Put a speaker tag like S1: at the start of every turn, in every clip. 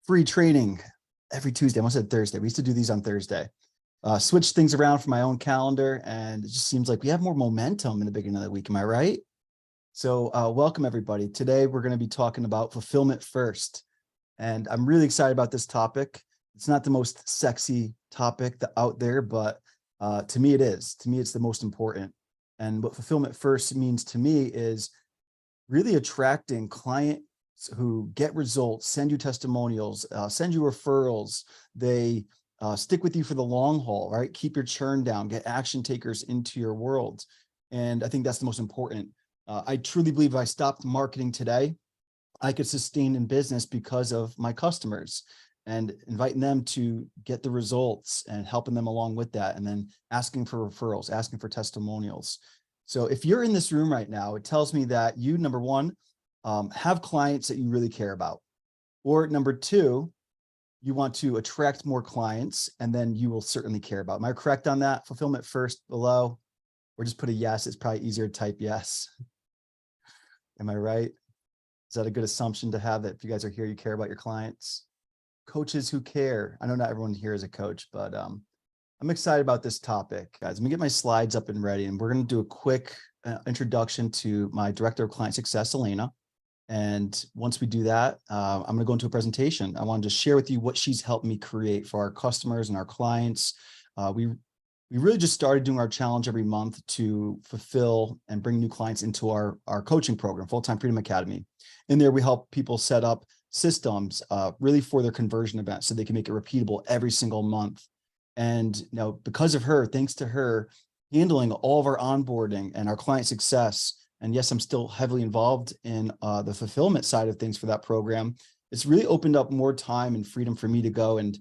S1: free training every Tuesday. I almost said Thursday. We used to do these on Thursday. Switch things around for my own calendar, and it just seems like we have more momentum in the beginning of the week. Am I right? So welcome, everybody. Today, we're going to be talking about fulfillment first. And I'm really excited about this topic. It's not the most sexy topic out there, but to me, it is. To me, it's the most important. And what fulfillment first means to me is really attracting clients who get results, send you testimonials, send you referrals. They stick with you for the long haul, right? Keep your churn down, get action takers into your world. And I think that's the most important. I truly believe if I stopped marketing today, I could sustain in business because of my customers and inviting them to get the results and helping them along with that. And then asking for referrals, asking for testimonials. So if you're in this room right now, it tells me that you, number one, have clients that you really care about. Or number two, you want to attract more clients, and then you will certainly care about. Am I correct on that? Fulfillment first below, or just put a yes. It's probably easier to type yes. Am I right? Is that a good assumption to have, that if you guys are here, you care about your clients? Coaches who care. I know not everyone here is a coach, but I'm excited about this topic. Guys, let me get my slides up and ready, and we're going to do a quick introduction to my Director of Client Success, Elena. And once we do that, I'm going to go into a presentation. I wanted to share with you what she's helped me create for our customers and our clients. We really just started doing our challenge every month to fulfill and bring new clients into our coaching program, Full-Time Freedom Academy. In there, we help people set up systems really for their conversion events so they can make it repeatable every single month. And because of her, thanks to her handling all of our onboarding and our client success, and yes, I'm still heavily involved in the fulfillment side of things for that program, it's really opened up more time and freedom for me to go and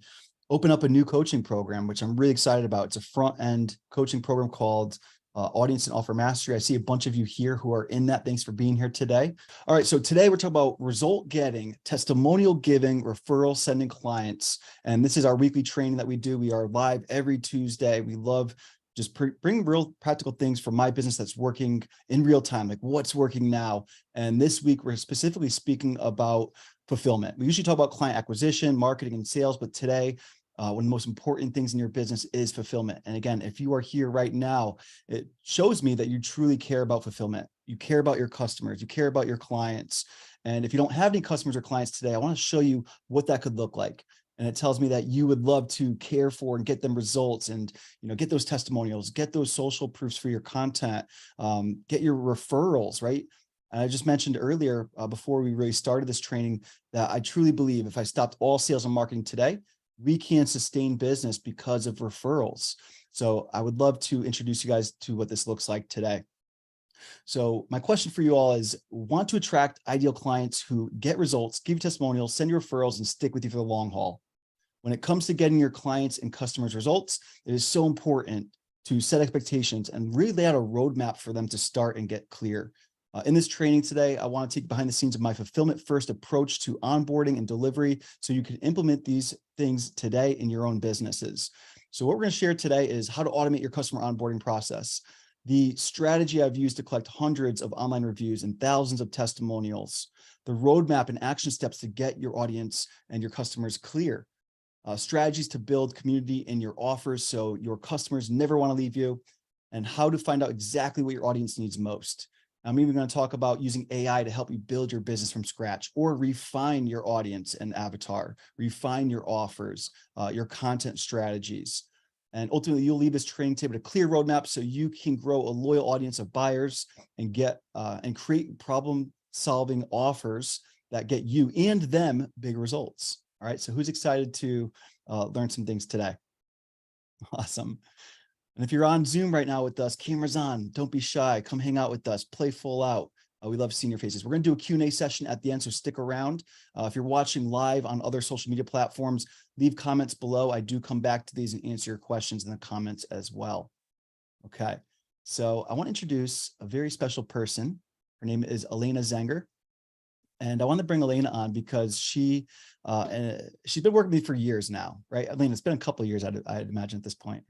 S1: open up a new coaching program, which I'm really excited about. It's a front-end coaching program called Audience and Offer Mastery. I see a bunch of you here who are in that. Thanks for being here today. All right, so today we're talking about result getting, testimonial giving, referral sending clients. And this is our weekly training that we do. We are live every Tuesday. We love just bring real practical things from my business that's working in real time, like what's working now. And this week, we're specifically speaking about fulfillment. We usually talk about client acquisition, marketing, and sales, but today, one of the most important things in your business is fulfillment. And again, if you are here right now, it shows me that you truly care about fulfillment. You care about your customers, you care about your clients. And if you don't have any customers or clients today, I want to show you what that could look like. And it tells me that you would love to care for and get them results, and get those testimonials, get those social proofs for your content, get your referrals, right? And I just mentioned earlier before we really started this training that I truly believe if I stopped all sales and marketing today, we can sustain business because of referrals. So I would love to introduce you guys to what this looks like today. So my question for you all is, want to attract ideal clients who get results, give you testimonials, send you referrals, and stick with you for the long haul. When it comes to getting your clients and customers results, it is so important to set expectations and really lay out a roadmap for them to start and get clear. In this training today, I want to take behind the scenes of my fulfillment first approach to onboarding and delivery so you can implement these things today in your own businesses. So what we're going to share today is how to automate your customer onboarding process, the strategy I've used to collect hundreds of online reviews and thousands of testimonials, the roadmap and action steps to get your audience and your customers clear, strategies to build community in your offers so your customers never want to leave you, and how to find out exactly what your audience needs most. I'm even going to talk about using AI to help you build your business from scratch or refine your audience and avatar, refine your offers, your content strategies. And ultimately, you'll leave this training table with a clear roadmap so you can grow a loyal audience of buyers and create problem-solving offers that get you and them big results. All right, so who's excited to learn some things today? Awesome. And if you're on Zoom right now with us, cameras on, don't be shy, come hang out with us, play full out. We love seeing your faces. We're going to do a Q&A session at the end, so stick around. If you're watching live on other social media platforms, leave comments below. I do come back to these and answer your questions in the comments as well. Okay, so I want to introduce a very special person. Her name is Elena Zenger. And I want to bring Elena on because she's been working with me for years now, right? Elena, it's been a couple of years, I'd imagine at this point.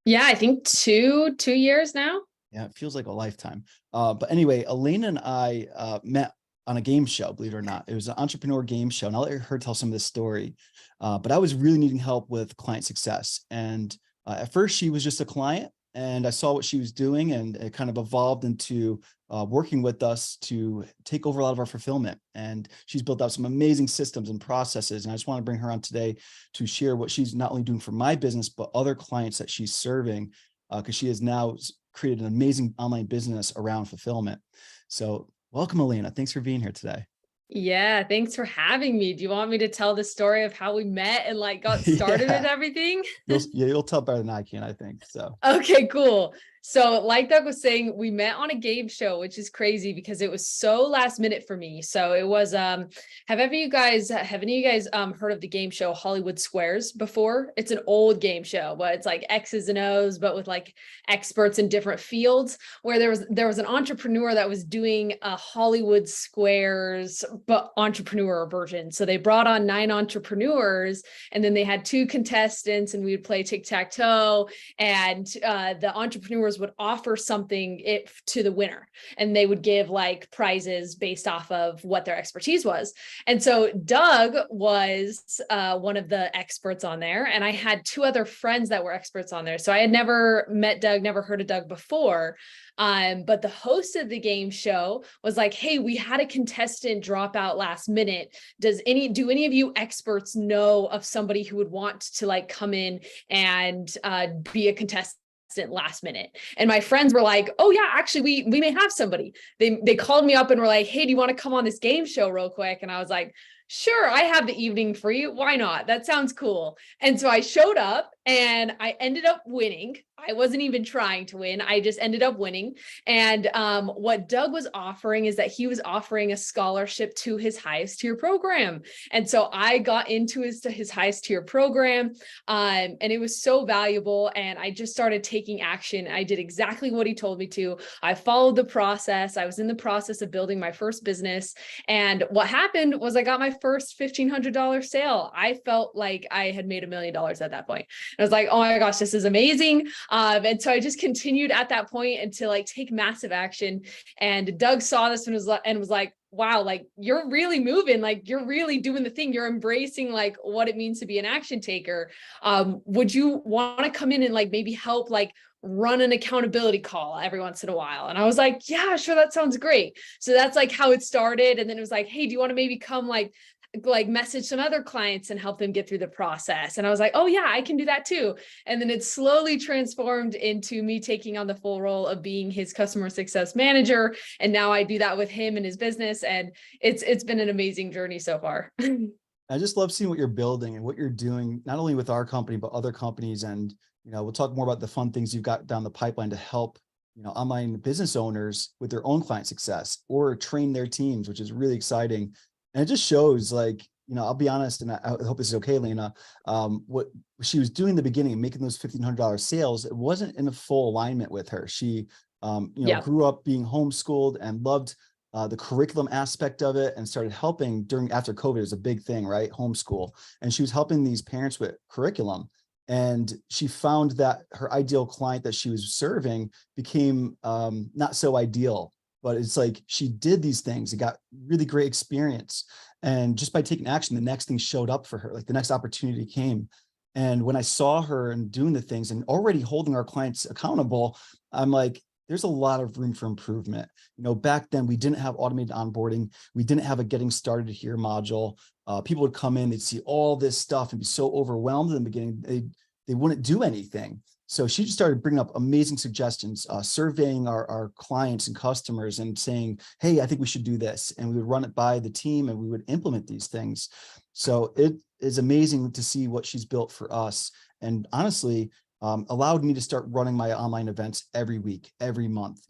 S2: Yeah, I think two years now.
S1: Yeah, it feels like a lifetime. But anyway, Elena and I met on a game show, believe it or not. It was an entrepreneur game show, and I'll let her tell some of this story. But I was really needing help with client success. And at first she was just a client, and I saw what she was doing, and it kind of evolved into working with us to take over a lot of our fulfillment. And she's built out some amazing systems and processes. And I just want to bring her on today to share what she's not only doing for my business, but other clients that she's serving, because she has now created an amazing online business around fulfillment. So welcome, Elena. Thanks for being here today.
S2: Yeah, thanks for having me. Do you want me to tell the story of how we met and like got started with
S1: Yeah,
S2: everything?
S1: you'll tell better than I can, I think. So
S2: Okay, cool. So like Doug was saying, we met on a game show, which is crazy because it was so last minute for me. So it was, have any of you guys heard of the game show Hollywood Squares before? It's an old game show, but it's like X's and O's, but with like experts in different fields, where there was an entrepreneur that was doing a Hollywood Squares, but entrepreneur version. So they brought on 9 entrepreneurs, and then they had 2 contestants, and we would play tic-tac-toe, and the entrepreneurs would offer something to the winner, and they would give like prizes based off of what their expertise was. And so Doug was one of the experts on there, and I had 2 other friends that were experts on there. So I had never met Doug, never heard of Doug before. But the host of the game show was like, hey, we had a contestant drop out last minute. Do any of you experts know of somebody who would want to like come in and be a contestant last minute? And my friends were like, oh yeah, actually we may have somebody. They called me up and were like, hey, do you want to come on this game show real quick? And I was like, sure, I have the evening free. Why not? That sounds cool. And so I showed up and I ended up winning. I wasn't even trying to win. I just ended up winning. And what Doug was offering is that he was offering a scholarship to his highest tier program. And so I got into his highest tier program, and it was so valuable. And I just started taking action. I did exactly what he told me to. I followed the process. I was in the process of building my first business. And what happened was I got my first $1,500 sale. I felt like I had made $1 million at that point. I was like, oh my gosh, this is amazing. And so I just continued at that point until like take massive action. And Doug saw this and was like, wow, like you're really moving, like you're really doing the thing. You're embracing like what it means to be an action taker. Would you want to come in and like maybe help like run an accountability call every once in a while? And I was like, yeah, sure. That sounds great. So that's like how it started. And then it was like, hey, do you want to maybe come like message some other clients and help them get through the process? And I was like, oh yeah, I can do that too. And then it slowly transformed into me taking on the full role of being his customer success manager. And now I do that with him and his business. And it's been an amazing journey so far.
S1: I just love seeing what you're building and what you're doing, not only with our company, but other companies. And, we'll talk more about the fun things you've got down the pipeline to help, online business owners with their own client success or train their teams, which is really exciting. And it just shows like, I'll be honest, and I hope this is okay, Lena, what she was doing in the beginning, making those $1,500 sales, it wasn't in a full alignment with her. She, grew up being homeschooled and loved the curriculum aspect of it, and started helping after COVID. It was a big thing, right? Homeschool. And she was helping these parents with curriculum. And she found that her ideal client that she was serving became not so ideal. But it's like she did these things, it got really great experience. And just by taking action, the next thing showed up for her, like the next opportunity came. And when I saw her and doing the things and already holding our clients accountable, I'm like, there's a lot of room for improvement. Back then we didn't have automated onboarding. We didn't have a getting started here module. People would come in, they'd see all this stuff and be so overwhelmed in the beginning, they wouldn't do anything. So she just started bringing up amazing suggestions, surveying our clients and customers and saying, hey, I think we should do this. And we would run it by the team and we would implement these things. So it is amazing to see what she's built for us. And honestly, allowed me to start running my online events every week, every month.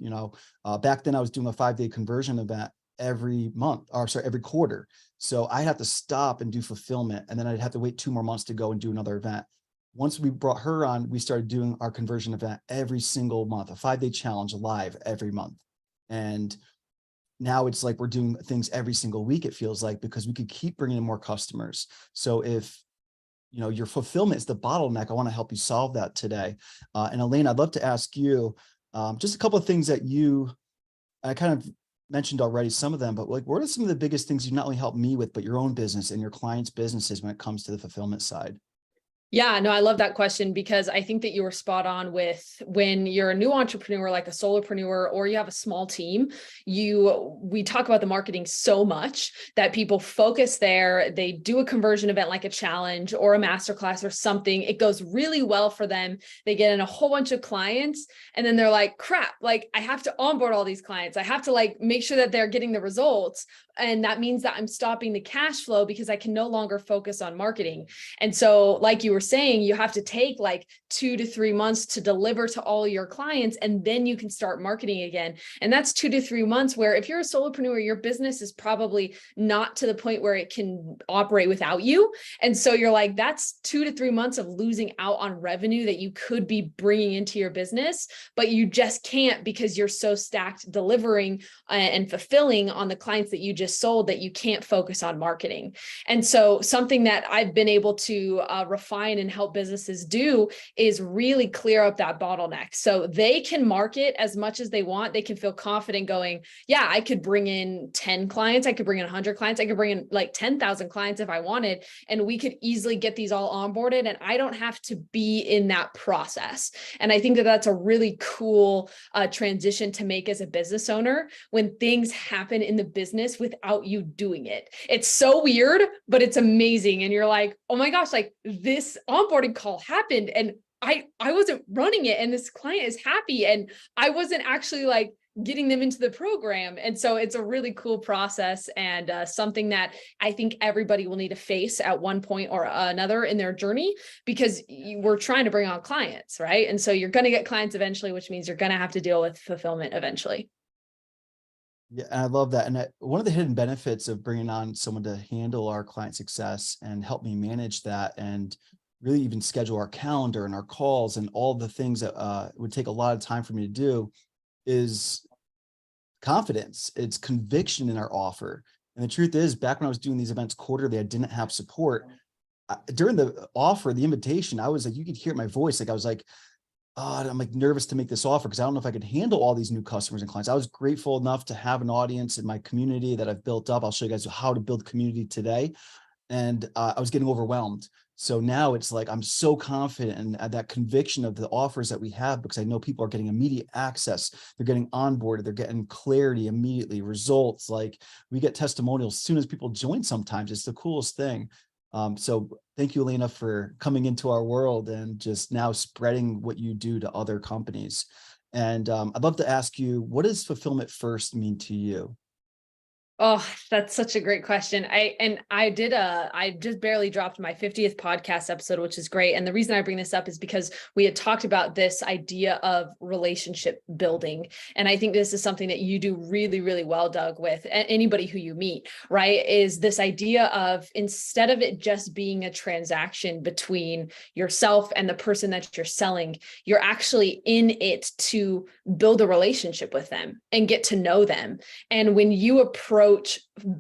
S1: Back then I was doing a 5-day conversion event every quarter. So I had to stop and do fulfillment. And then I'd have to wait 2 more months to go and do another event. Once we brought her on, we started doing our conversion event every single month, a 5-day challenge live every month. And now it's like we're doing things every single week, it feels like, because we could keep bringing in more customers. So if your fulfillment is the bottleneck, I want to help you solve that today. And Elaine, I'd love to ask you just a couple of things that I kind of mentioned already some of them, but like, what are some of the biggest things you not only help me with, but your own business and your clients' businesses when it comes to the fulfillment side?
S2: Yeah, no, I love that question because I think that you were spot on with when you're a new entrepreneur, like a solopreneur, or you have a small team, we talk about the marketing so much that people focus there. They do a conversion event like a challenge or a masterclass or something. It goes really well for them. They get in a whole bunch of clients and then they're like, crap, like I have to onboard all these clients. I have to like make sure that they're getting the results. And that means that I'm stopping the cash flow because I can no longer focus on marketing. And so, like you were saying, you have to take like 2 to 3 months to deliver to all your clients, and then you can start marketing again. And that's 2 to 3 months where if you're a solopreneur, your business is probably not to the point where it can operate without you. And so you're like, that's 2 to 3 months of losing out on revenue that you could be bringing into your business, but you just can't because you're so stacked delivering and fulfilling on the clients that you just sold that you can't focus on marketing. And so something that I've been able to refine and help businesses do is really clear up that bottleneck. So they can market as much as they want. They can feel confident going, yeah, I could bring in 10 clients. I could bring in 100 clients. I could bring in like 10,000 clients if I wanted, and we could easily get these all onboarded. And I don't have to be in that process. And I think that that's a really cool transition to make as a business owner when things happen in the business without you doing it. It's so weird, but it's amazing. And you're like, oh my gosh, like this onboarding call happened and I wasn't running it and this client is happy and I wasn't actually like getting them into the program. And so it's a really cool process and something that I think everybody will need to face at one point or another in their journey because we're trying to bring on clients, right? And so you're going to get clients eventually, which means you're going to have to deal with fulfillment eventually.
S1: Yeah, and I love that. And one of the hidden benefits of bringing on someone to handle our client success and help me manage that and really even schedule our calendar and our calls and all the things that would take a lot of time for me to do is confidence. It's conviction in our offer. And the truth is, back when I was doing these events quarterly, I didn't have support. During the offer, the invitation, I was like, you could hear my voice. Like I was like, oh, I'm like nervous to make this offer because I don't know if I could handle all these new customers and clients. I was grateful enough to have an audience in my community that I've built up. I'll show you guys how to build community today. And I was getting overwhelmed. So now it's like, I'm so confident and that conviction of the offers that we have, because I know people are getting immediate access. They're getting onboarded. They're getting clarity immediately, results. Like we get testimonials as soon as people join sometimes. It's the coolest thing. So thank you, Elena, for coming into our world and just now spreading what you do to other companies. And I'd love to ask you, what does fulfillment first mean to you?
S2: Oh, that's such a great question. I just barely dropped my 50th podcast episode, which is great. And the reason I bring this up is because we had talked about this idea of relationship building. And I think this is something that you do really, really well, Doug, with anybody who you meet, right? Is this idea of instead of it just being a transaction between yourself and the person that you're selling, you're actually in it to build a relationship with them and get to know them. And when you approach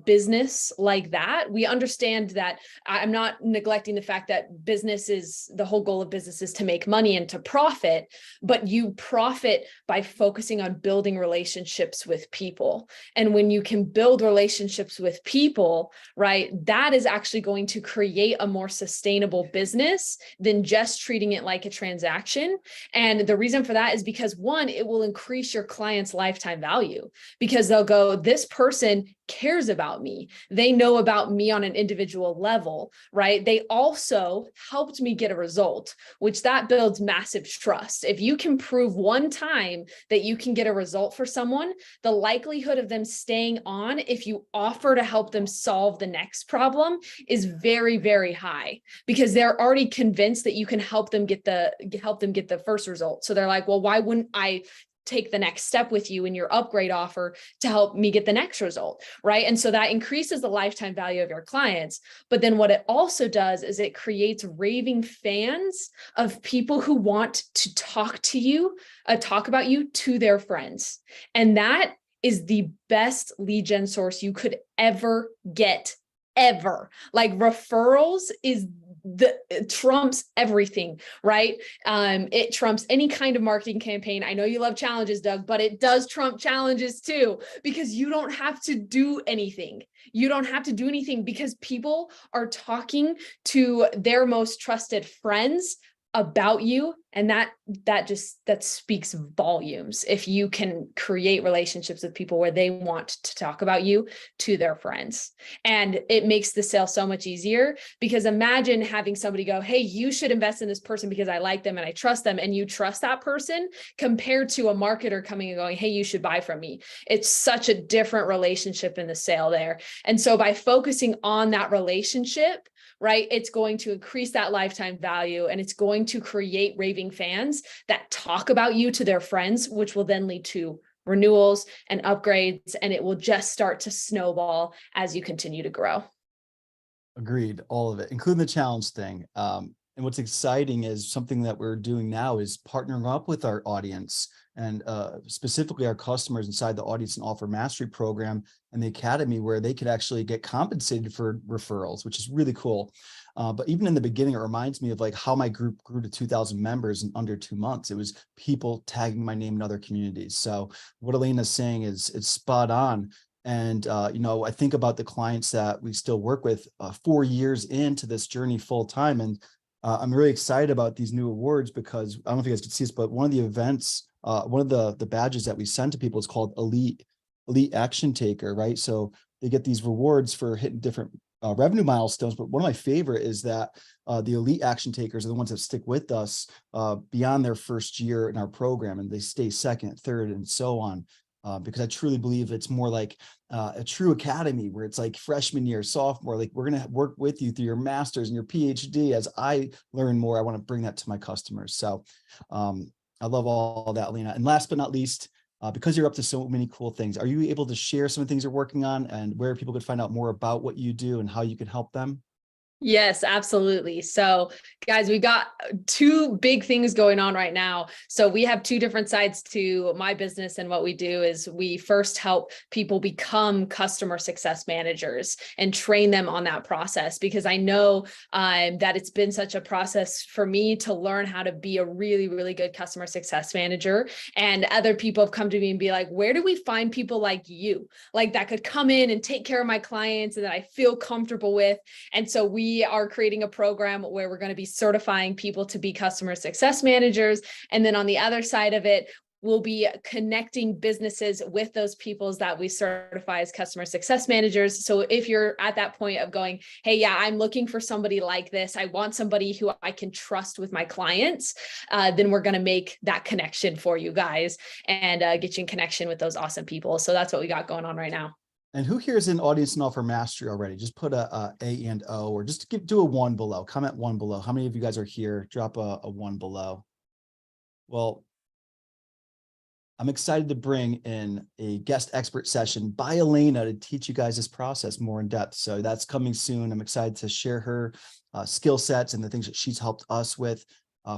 S2: business like that, we understand that I'm not neglecting the fact that business is the whole goal of business is to make money and to profit, but you profit by focusing on building relationships with people. And when you can build relationships with people, right, that is actually going to create a more sustainable business than just treating it like a transaction. And the reason for that is because one, it will increase your client's lifetime value because they'll go, this person cares about me. They know about me on an individual level, right? They also helped me get a result, which that builds massive trust. If you can prove one time that you can get a result for someone, the likelihood of them staying on if you offer to help them solve the next problem is very, very high because they're already convinced that you can help them get the first result. So they're like, well, why wouldn't I take the next step with you in your upgrade offer to help me get the next result, right? And so that increases the lifetime value of your clients. But then what it also does is it creates raving fans of people who want to talk to you, talk about you to their friends. And that is the best lead gen source you could ever get. Ever. Like referrals is it trumps everything, right? It trumps any kind of marketing campaign. I know you love challenges, Doug, but it does trump challenges too, because you don't have to do anything. You don't have to do anything because people are talking to their most trusted friends about you, and that speaks volumes if you can create relationships with people where they want to talk about you to their friends. And it makes the sale so much easier, because imagine having somebody go, hey, you should invest in this person because I like them and I trust them, and you trust that person, compared to a marketer coming and going, hey, you should buy from me. It's such a different relationship in the sale there. And so by focusing on that relationship, right, it's going to increase that lifetime value, and it's going to create raving fans that talk about you to their friends, which will then lead to renewals and upgrades, and it will just start to snowball as you continue to grow.
S1: Agreed, all of it, including the challenge thing. And what's exciting is something that we're doing now is partnering up with our audience, and specifically our customers inside the Audience and Offer Mastery program and the Academy, where they could actually get compensated for referrals, which is really cool. But even in the beginning, it reminds me of like how my group grew to 2,000 members in under 2 months. It was people tagging my name in other communities. So what Elena's saying is it's spot on. And, I think about the clients that we still work with 4 years into this journey full time. And I'm really excited about these new awards, because I don't know if you guys can see this, but one of the events, one of the badges that we send to people is called Elite Action Taker, right? So they get these rewards for hitting different revenue milestones. But one of my favorite is that the Elite Action Takers are the ones that stick with us beyond their first year in our program, and they stay second, third, and so on. Because I truly believe it's more like a true academy, where it's like freshman year, sophomore, like we're going to work with you through your master's and your PhD. As I learn more, I want to bring that to my customers. So I love all that, Lena. And last but not least, because you're up to so many cool things, are you able to share some of the things you're working on and where people could find out more about what you do and how you can help them?
S2: Yes, absolutely. So guys, we got two big things going on right now. So we have two different sides to my business, and what we do is we first help people become customer success managers and train them on that process, because I know that it's been such a process for me to learn how to be a really, really good customer success manager. And other people have come to me and be like, where do we find people like you, like that could come in and take care of my clients and that I feel comfortable with? And so we are creating a program where we're going to be certifying people to be customer success managers. And then on the other side of it, we'll be connecting businesses with those people that we certify as customer success managers. So if you're at that point of going, hey, yeah, I'm looking for somebody like this, I want somebody who I can trust with my clients, then we're going to make that connection for you guys and get you in connection with those awesome people. So that's what we got going on right now.
S1: And who here is in Audience and Offer Mastery already? Just put a and O, or just do a 1 below. Comment 1 below. How many of you guys are here? Drop a 1 below. Well, I'm excited to bring in a guest expert session by Elena to teach you guys this process more in depth. So that's coming soon. I'm excited to share her skill sets and the things that she's helped us with.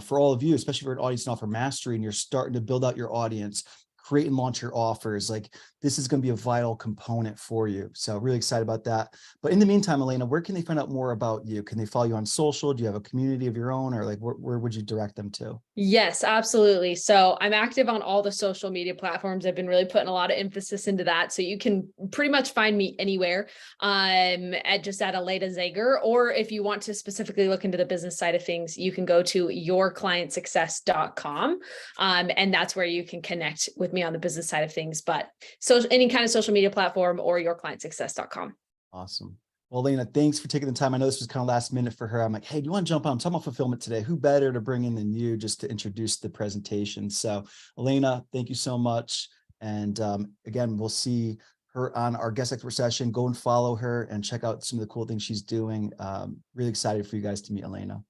S1: For all of you, especially for an Audience and Offer Mastery, and you're starting to build out your audience, create and launch your offers, like this is going to be a vital component for you. So really excited about that. But in the meantime, Elena, where can they find out more about you? Can they follow you on social? Do you have a community of your own, or like where would you direct them to?
S2: Yes, absolutely. So I'm active on all the social media platforms. I've been really putting a lot of emphasis into that. So you can pretty much find me anywhere at Elena Zager. Or if you want to specifically look into the business side of things, you can go to yourclientsuccess.com. And that's where you can connect with me on the business side of things. But so any kind of social media platform or yourclientsuccess.com.
S1: Awesome. Well, Elena, thanks for taking the time. I know this was kind of last minute for her. I'm like, hey, do you want to jump on? I'm talking about fulfillment today. Who better to bring in than you just to introduce the presentation? So Elena, thank you so much. And again, we'll see her on our guest expert session. Go and follow her and check out some of the cool things she's doing. Really excited for you guys to meet Elena.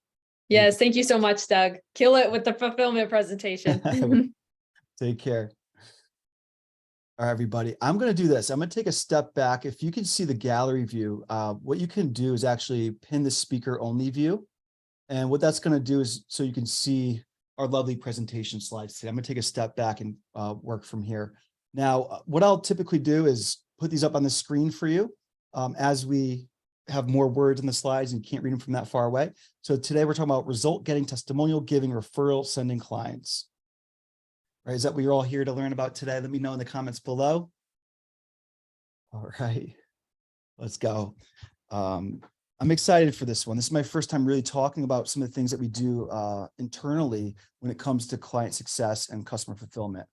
S2: Yes, thank you so much, Doug. Kill it with the fulfillment presentation.
S1: Take care. All right, everybody, I'm going to do this. I'm going to take a step back. If you can see the gallery view, what you can do is actually pin the speaker only view. And what that's going to do is so you can see our lovely presentation slides today. I'm going to take a step back and work from here. Now, what I'll typically do is put these up on the screen for you as we have more words in the slides and you can't read them from that far away. So today we're talking about result getting, testimonial giving, referral sending clients. Right? Is that what you're all here to learn about today? Let me know in the comments below. All right, let's go. I'm excited for this one. This is my first time really talking about some of the things that we do internally when it comes to client success and customer fulfillment.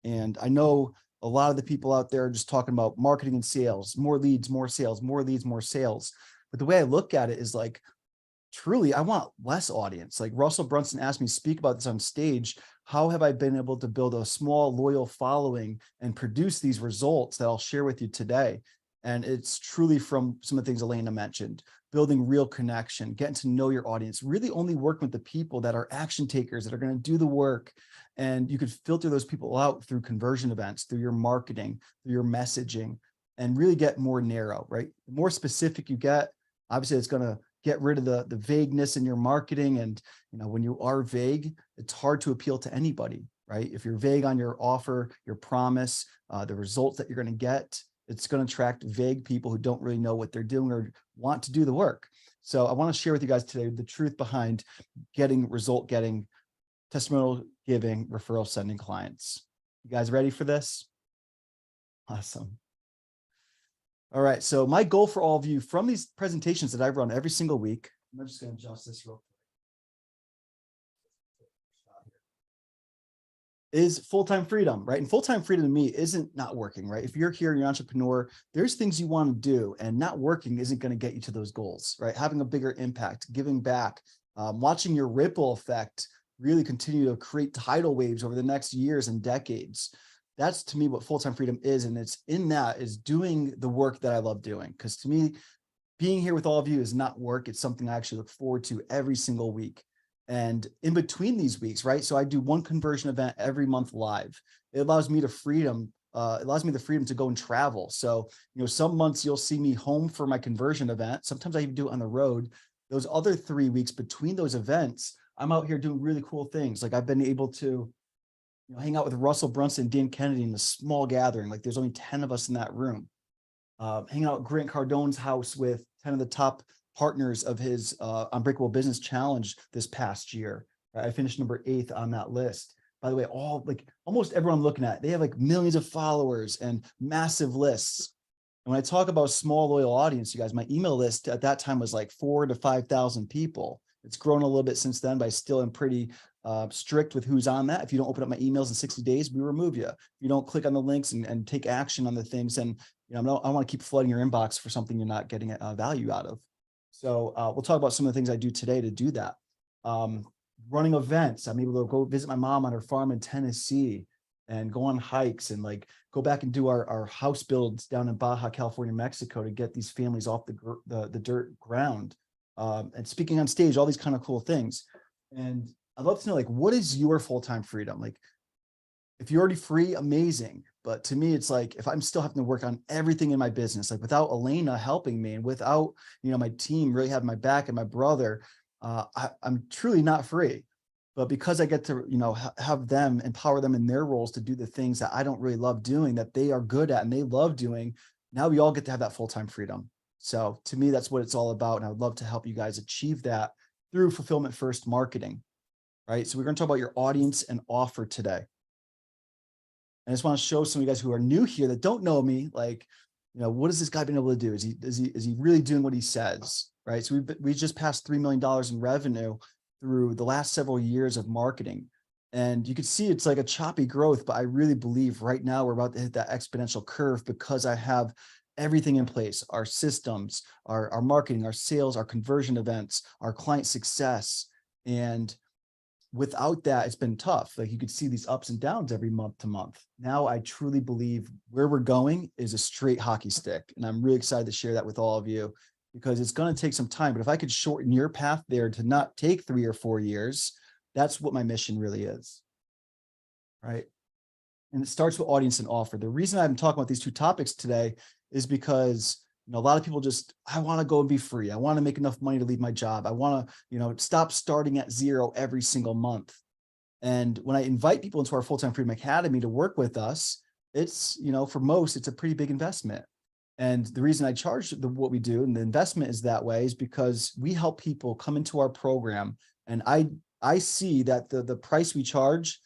S1: And I know a lot of the people out there are just talking about marketing and sales, more leads, more sales, more leads, more sales. But the way I look at it is like, truly, I want less audience. Like Russell Brunson asked me to speak about this on stage. How have I been able to build a small, loyal following and produce these results that I'll share with you today? And it's truly from some of the things Elena mentioned, building real connection, getting to know your audience, really only working with the people that are action takers, that are going to do the work. And you could filter those people out through conversion events, through your marketing, through your messaging, and really get more narrow, right? The more specific you get, obviously it's going to get rid of the vagueness in your marketing. And, when you are vague, it's hard to appeal to anybody, right? If you're vague on your offer, your promise, the results that you're going to get, it's going to attract vague people who don't really know what they're doing or want to do the work. So I want to share with you guys today the truth behind result getting, testimonial giving, referral sending clients. You guys ready for this? Awesome. All right. So my goal for all of you from these presentations that I've run every single week, I'm just going to adjust this real quick, is full-time freedom, right? And full-time freedom to me isn't not working, right? If you're here, you're an entrepreneur, there's things you want to do, and not working isn't going to get you to those goals, right? Having a bigger impact, giving back, watching your ripple effect really continue to create tidal waves over the next years and decades. That's to me what full-time freedom is. And it's in that is doing the work that I love doing. Because to me, being here with all of you is not work. It's something I actually look forward to every single week. And in between these weeks, right? So I do one conversion event every month live. It allows me the freedom to go and travel. So, some months you'll see me home for my conversion event. Sometimes I even do it on the road. Those other 3 weeks between those events, I'm out here doing really cool things. Like I've been able to hang out with Russell Brunson and Dan Kennedy in a small gathering. Like there's only 10 of us in that room. Hanging out at Grant Cardone's house with 10 of the top partners of his Unbreakable Business Challenge this past year. I finished number 8 on that list. By the way, almost everyone I'm looking at, they have like millions of followers and massive lists. And when I talk about small, loyal audience, you guys, my email list at that time was like 4,000 to 5,000 people. It's grown a little bit since then, but I still am pretty strict with who's on that. If you don't open up my emails in 60 days, we remove you. If you don't click on the links and take action on the things, and I want to keep flooding your inbox for something you're not getting value out of. So we'll talk about some of the things I do today to do that. Running events. I'm able to go visit my mom on her farm in Tennessee and go on hikes and go back and do our house builds down in Baja California, Mexico, to get these families off the dirt ground. And speaking on stage, all these kind of cool things. And I'd love to know, what is your full-time freedom? If you're already free, amazing. But to me, it's like, if I'm still having to work on everything in my business, without Elena helping me and without, my team really having my back and my brother, I'm truly not free. But because I get to, have them, empower them in their roles to do the things that I don't really love doing, that they are good at and they love doing, now we all get to have that full-time freedom. So to me, that's what it's all about. And I would love to help you guys achieve that through fulfillment first marketing, right? So we're going to talk about your audience and offer today. I just want to show some of you guys who are new here that don't know me, what has this guy been able to do? Is he really doing what he says, right? So we just passed $3 million in revenue through the last several years of marketing. And you can see it's like a choppy growth, but I really believe right now we're about to hit that exponential curve because I have everything in place: our systems, our marketing, our sales, our conversion events, our client success. And without that, it's been tough. You could see these ups and downs every month to month. Now I truly believe where we're going is a straight hockey stick. And I'm really excited to share that with all of you, because it's going to take some time. But if I could shorten your path there to not take 3 or 4 years, that's what my mission really is. Right. And it starts with audience and offer. The reason I'm talking about these two topics today is because a lot of people I want to go and be free. I want to make enough money to leave my job. I want to, stop starting at zero every single month. And when I invite people into our Full-Time Freedom Academy to work with us, it's, for most, it's a pretty big investment. And the reason I charge what we do and the investment is that way is because we help people come into our program. And I see that the price we charge,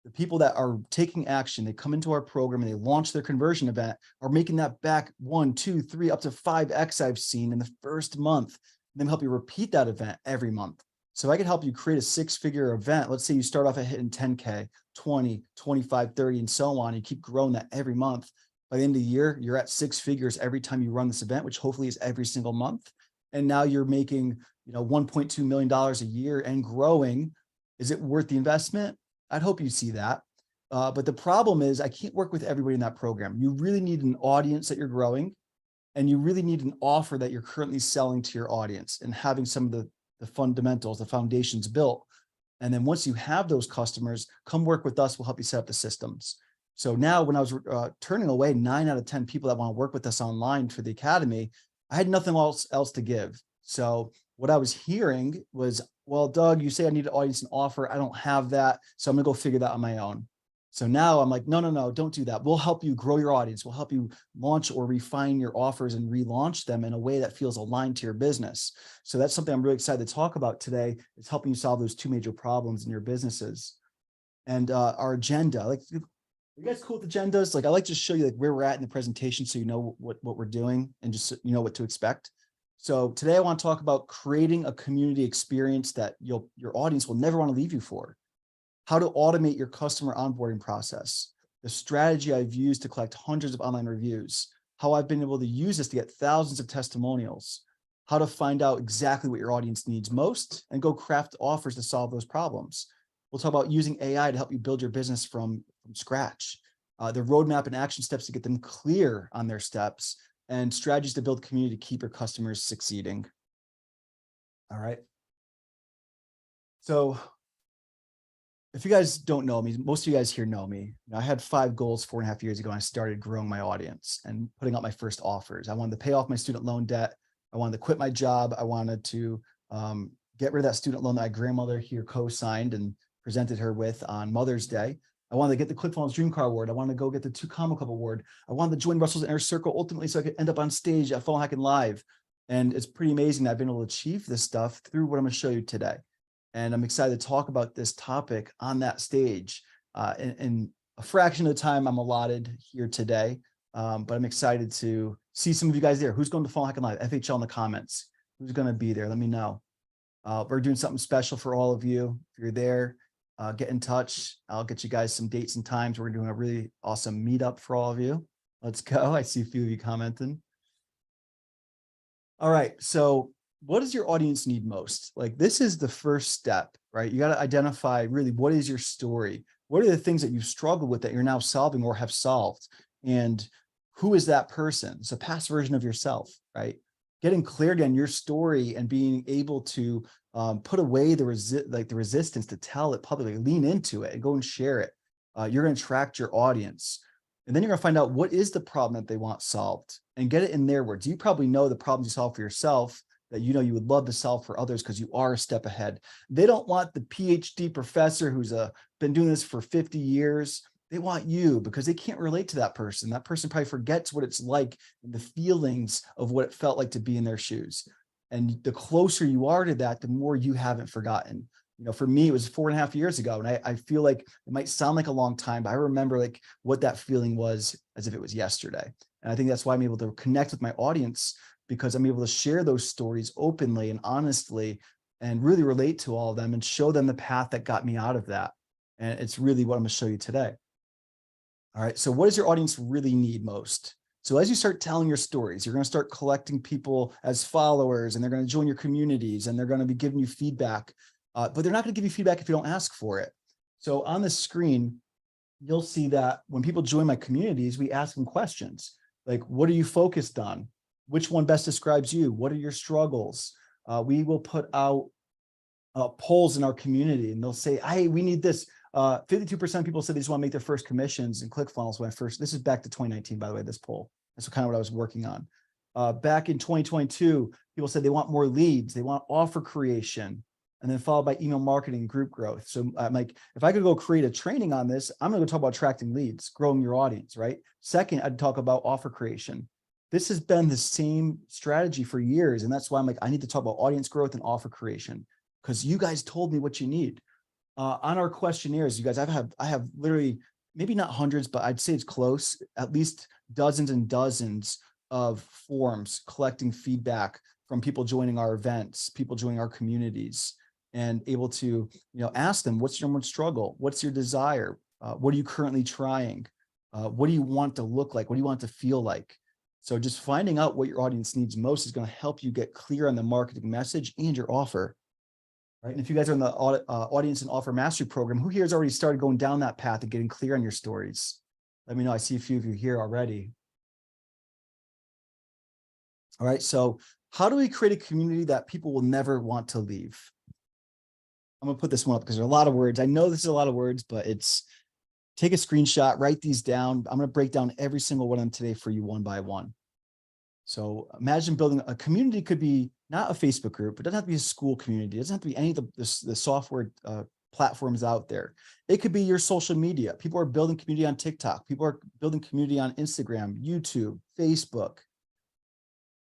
S1: the people that are taking action, they come into our program and they launch their conversion event, are making that back 1, 2, 3, up to 5x I've seen in the first month. And then help you repeat that event every month. So I could help you create a 6-figure event. Let's say you start off at hitting 10K, 20, 25, 30, and so on. You keep growing that every month. By the end of the year, you're at 6 figures every time you run this event, which hopefully is every single month. And now you're making, $1.2 million a year and growing. Is it worth the investment? I'd hope you see that. But the problem is I can't work with everybody in that program. You really need an audience that you're growing, and you really need an offer that you're currently selling to your audience and having some of the fundamentals, the foundations built. And then once you have those customers, come work with us. We'll help you set up the systems. So now when I was turning away 9 out of 10 people that want to work with us online for the academy, I had nothing else to give. So what I was hearing was, well, Doug, you say I need an audience and offer. I don't have that. So I'm going to go figure that on my own. So now I'm like, no, don't do that. We'll help you grow your audience. We'll help you launch or refine your offers and relaunch them in a way that feels aligned to your business. So that's something I'm really excited to talk about today, is helping you solve those 2 major problems in your businesses. And our agenda, like, you guys cool with agendas? Like, I like to show you like where we're at in the presentation so you know what we're doing and just what to expect. So today I want to talk about creating a community experience that your audience will never want to leave you for. How to automate your customer onboarding process, the strategy I've used to collect hundreds of online reviews, how I've been able to use this to get thousands of testimonials, how to find out exactly what your audience needs most and go craft offers to solve those problems. We'll talk about using AI to help you build your business from scratch, the roadmap and action steps to get them clear on their steps, and strategies to build community to keep your customers succeeding. All right. So if you guys don't know me, most of you guys here know me. I had 5 goals 4.5 years ago, and I started growing my audience and putting out my first offers. I wanted to pay off my student loan debt. I wanted to quit my job. I wanted to get rid of that student loan that my grandmother here co-signed and presented her with on Mother's Day. I wanted to get the ClickFunnels Dream Car Award. I wanted to go get the 2 Comma Club Award. I wanted to join Russell's Inner Circle ultimately so I could end up on stage at Funnel Hacking Live. And it's pretty amazing that I've been able to achieve this stuff through what I'm going to show you today. And I'm excited to talk about this topic on that stage in a fraction of the time I'm allotted here today. But I'm excited to see some of you guys there. Who's going to Funnel Hacking Live? FHL in the comments. Who's going to be there? Let me know. We're doing something special for all of you. If you're there, get in touch. I'll get you guys some dates and times. We're doing a really awesome meetup for all of you. Let's go. I see a few of you commenting. All right. So what does your audience need most? Like, this is the first step, right? You got to identify really what is your story? What are the things that you've struggled with that you're now solving or have solved? And who is that person? It's a past version of yourself, right? Getting clarity on your story and being able to put away the resistance to tell it publicly, lean into it and go and share it. You're going to attract your audience. And then you're going to find out what is the problem that they want solved and get it in their words. You probably know the problems you solve for yourself that you would love to solve for others because you are a step ahead. They don't want the PhD professor who's been doing this for 50 years. They want you because they can't relate to that person. That person probably forgets what it's like and the feelings of what it felt like to be in their shoes. And the closer you are to that, the more you haven't forgotten. For me, it was 4.5 years ago. And I feel like it might sound like a long time, but I remember like what that feeling was as if it was yesterday. And I think that's why I'm able to connect with my audience, because I'm able to share those stories openly and honestly and really relate to all of them and show them the path that got me out of that. And it's really what I'm going to show you today. All right. So what does your audience really need most? So as you start telling your stories, you're going to start collecting people as followers, and they're going to join your communities, and they're going to be giving you feedback. But they're not going to give you feedback if you don't ask for it. So on the screen, you'll see that when people join my communities, we ask them questions like, what are you focused on? Which one best describes you? What are your struggles? We will put out polls in our community, and they'll say, hey, we need this. 52% of people said they just want to make their first commissions in ClickFunnels when this is back to 2019, by the way, this poll. That's kind of what I was working on. Back in 2022, people said they want more leads. They want offer creation, and then followed by email marketing, group growth. So I'm like, if I could go create a training on this, I'm going to go talk about attracting leads, growing your audience, right? Second, I'd talk about offer creation. This has been the same strategy for years. And that's why I'm like, I need to talk about audience growth and offer creation, because you guys told me what you need. On our questionnaires, you guys, I have literally, maybe not hundreds, but I'd say it's close, at least dozens and dozens of forms collecting feedback from people joining our events, people joining our communities, and able to, ask them, what's your number one struggle? What's your desire? What are you currently trying? What do you want to look like? What do you want to feel like? So just finding out what your audience needs most is going to help you get clear on the marketing message and your offer. Right. And if you guys are in the audience and offer mastery program, who here has already started going down that path and getting clear on your stories? Let me know. I see a few of you here already. All right. So how do we create a community that people will never want to leave? I'm going to put this one up because there are a lot of words. I know this is a lot of words, but it's take a screenshot, write these down. I'm going to break down every single one of them today for you one by one. So imagine building a community. Could be not a Facebook group. It doesn't have to be a school community. It doesn't have to be any of the software platforms out there. It could be your social media. People are building community on TikTok. People are building community on Instagram, YouTube, Facebook.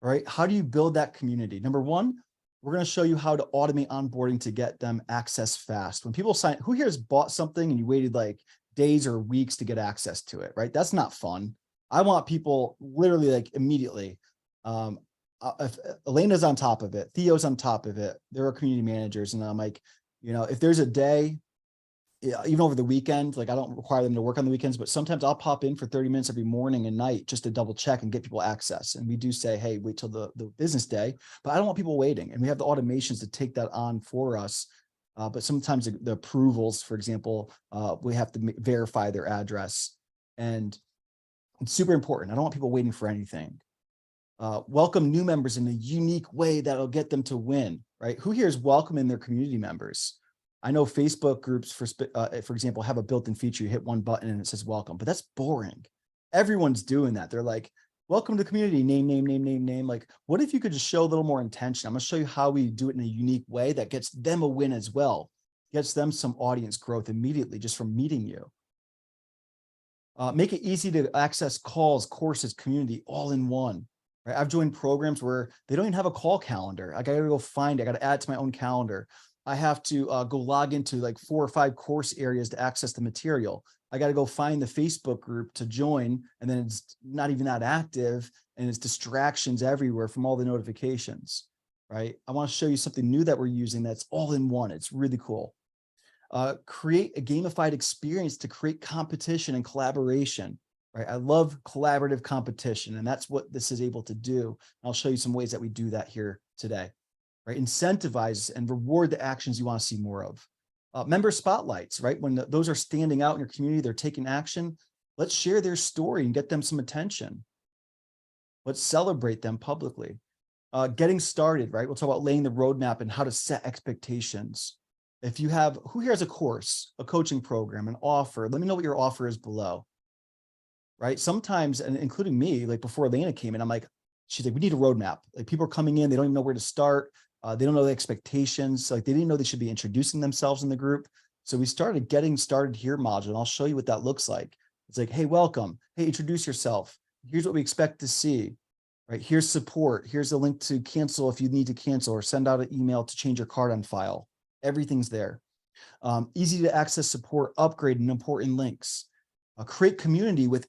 S1: All right. How do you build that community? Number one, we're going to show you how to automate onboarding to get them access fast. When people sign, who here has bought something and you waited like days or weeks to get access to it, right? That's not fun. I want people literally like immediately. If Elena's on top of it, Theo's on top of it, there are community managers. And I'm like, if there's a day, even over the weekend, like I don't require them to work on the weekends, but sometimes I'll pop in for 30 minutes every morning and night just to double check and get people access. And we do say, hey, wait till the business day, but I don't want people waiting. And we have the automations to take that on for us. But sometimes the approvals, for example, we have to verify their address, and it's super important. I don't want people waiting for anything. Welcome new members in a unique way that'll get them to win, right? Who here is welcoming their community members? I know Facebook groups, for example, have a built-in feature. You hit one button and it says welcome, but that's boring. Everyone's doing that. They're like, welcome to the community, name. Like, what if you could just show a little more intention? I'm going to show you how we do it in a unique way that gets them a win as well, gets them some audience growth immediately just from meeting you. Make it easy to access calls, courses, community, all in one. Right? I've joined programs where they don't even have a call calendar. I got to go find it. I got to add it to my own calendar. I have to go log into like 4 or 5 course areas to access the material. I got to go find the Facebook group to join, and then it's not even that active, and it's distractions everywhere from all the notifications, right? I want to show you something new that we're using that's all in one. It's really cool. Create a gamified experience to create competition and collaboration, right? I love collaborative competition, and that's what this is able to do. I'll show you some ways that we do that here today, right? Incentivize and reward the actions you want to see more of. Member spotlights, right? When those are standing out in your community, they're taking action. Let's share their story and get them some attention. Let's celebrate them publicly. Getting started, right? We'll talk about laying the roadmap and how to set expectations. If you have, who here has a course, a coaching program, an offer? Let me know what your offer is below, right? Sometimes, and including me, like before Elena came in, I'm like, she's like, we need a roadmap. Like people are coming in, they don't even know where to start. They don't know the expectations. Like they didn't know they should be introducing themselves in the group. So we started getting started here module, and I'll show you what that looks like. It's like, hey, welcome. Hey, introduce yourself. Here's what we expect to see, right? Here's support. Here's the link to cancel if you need to cancel, or send out an email to change your card on file. Everything's there. Easy to access support, upgrade, and important links. Create community with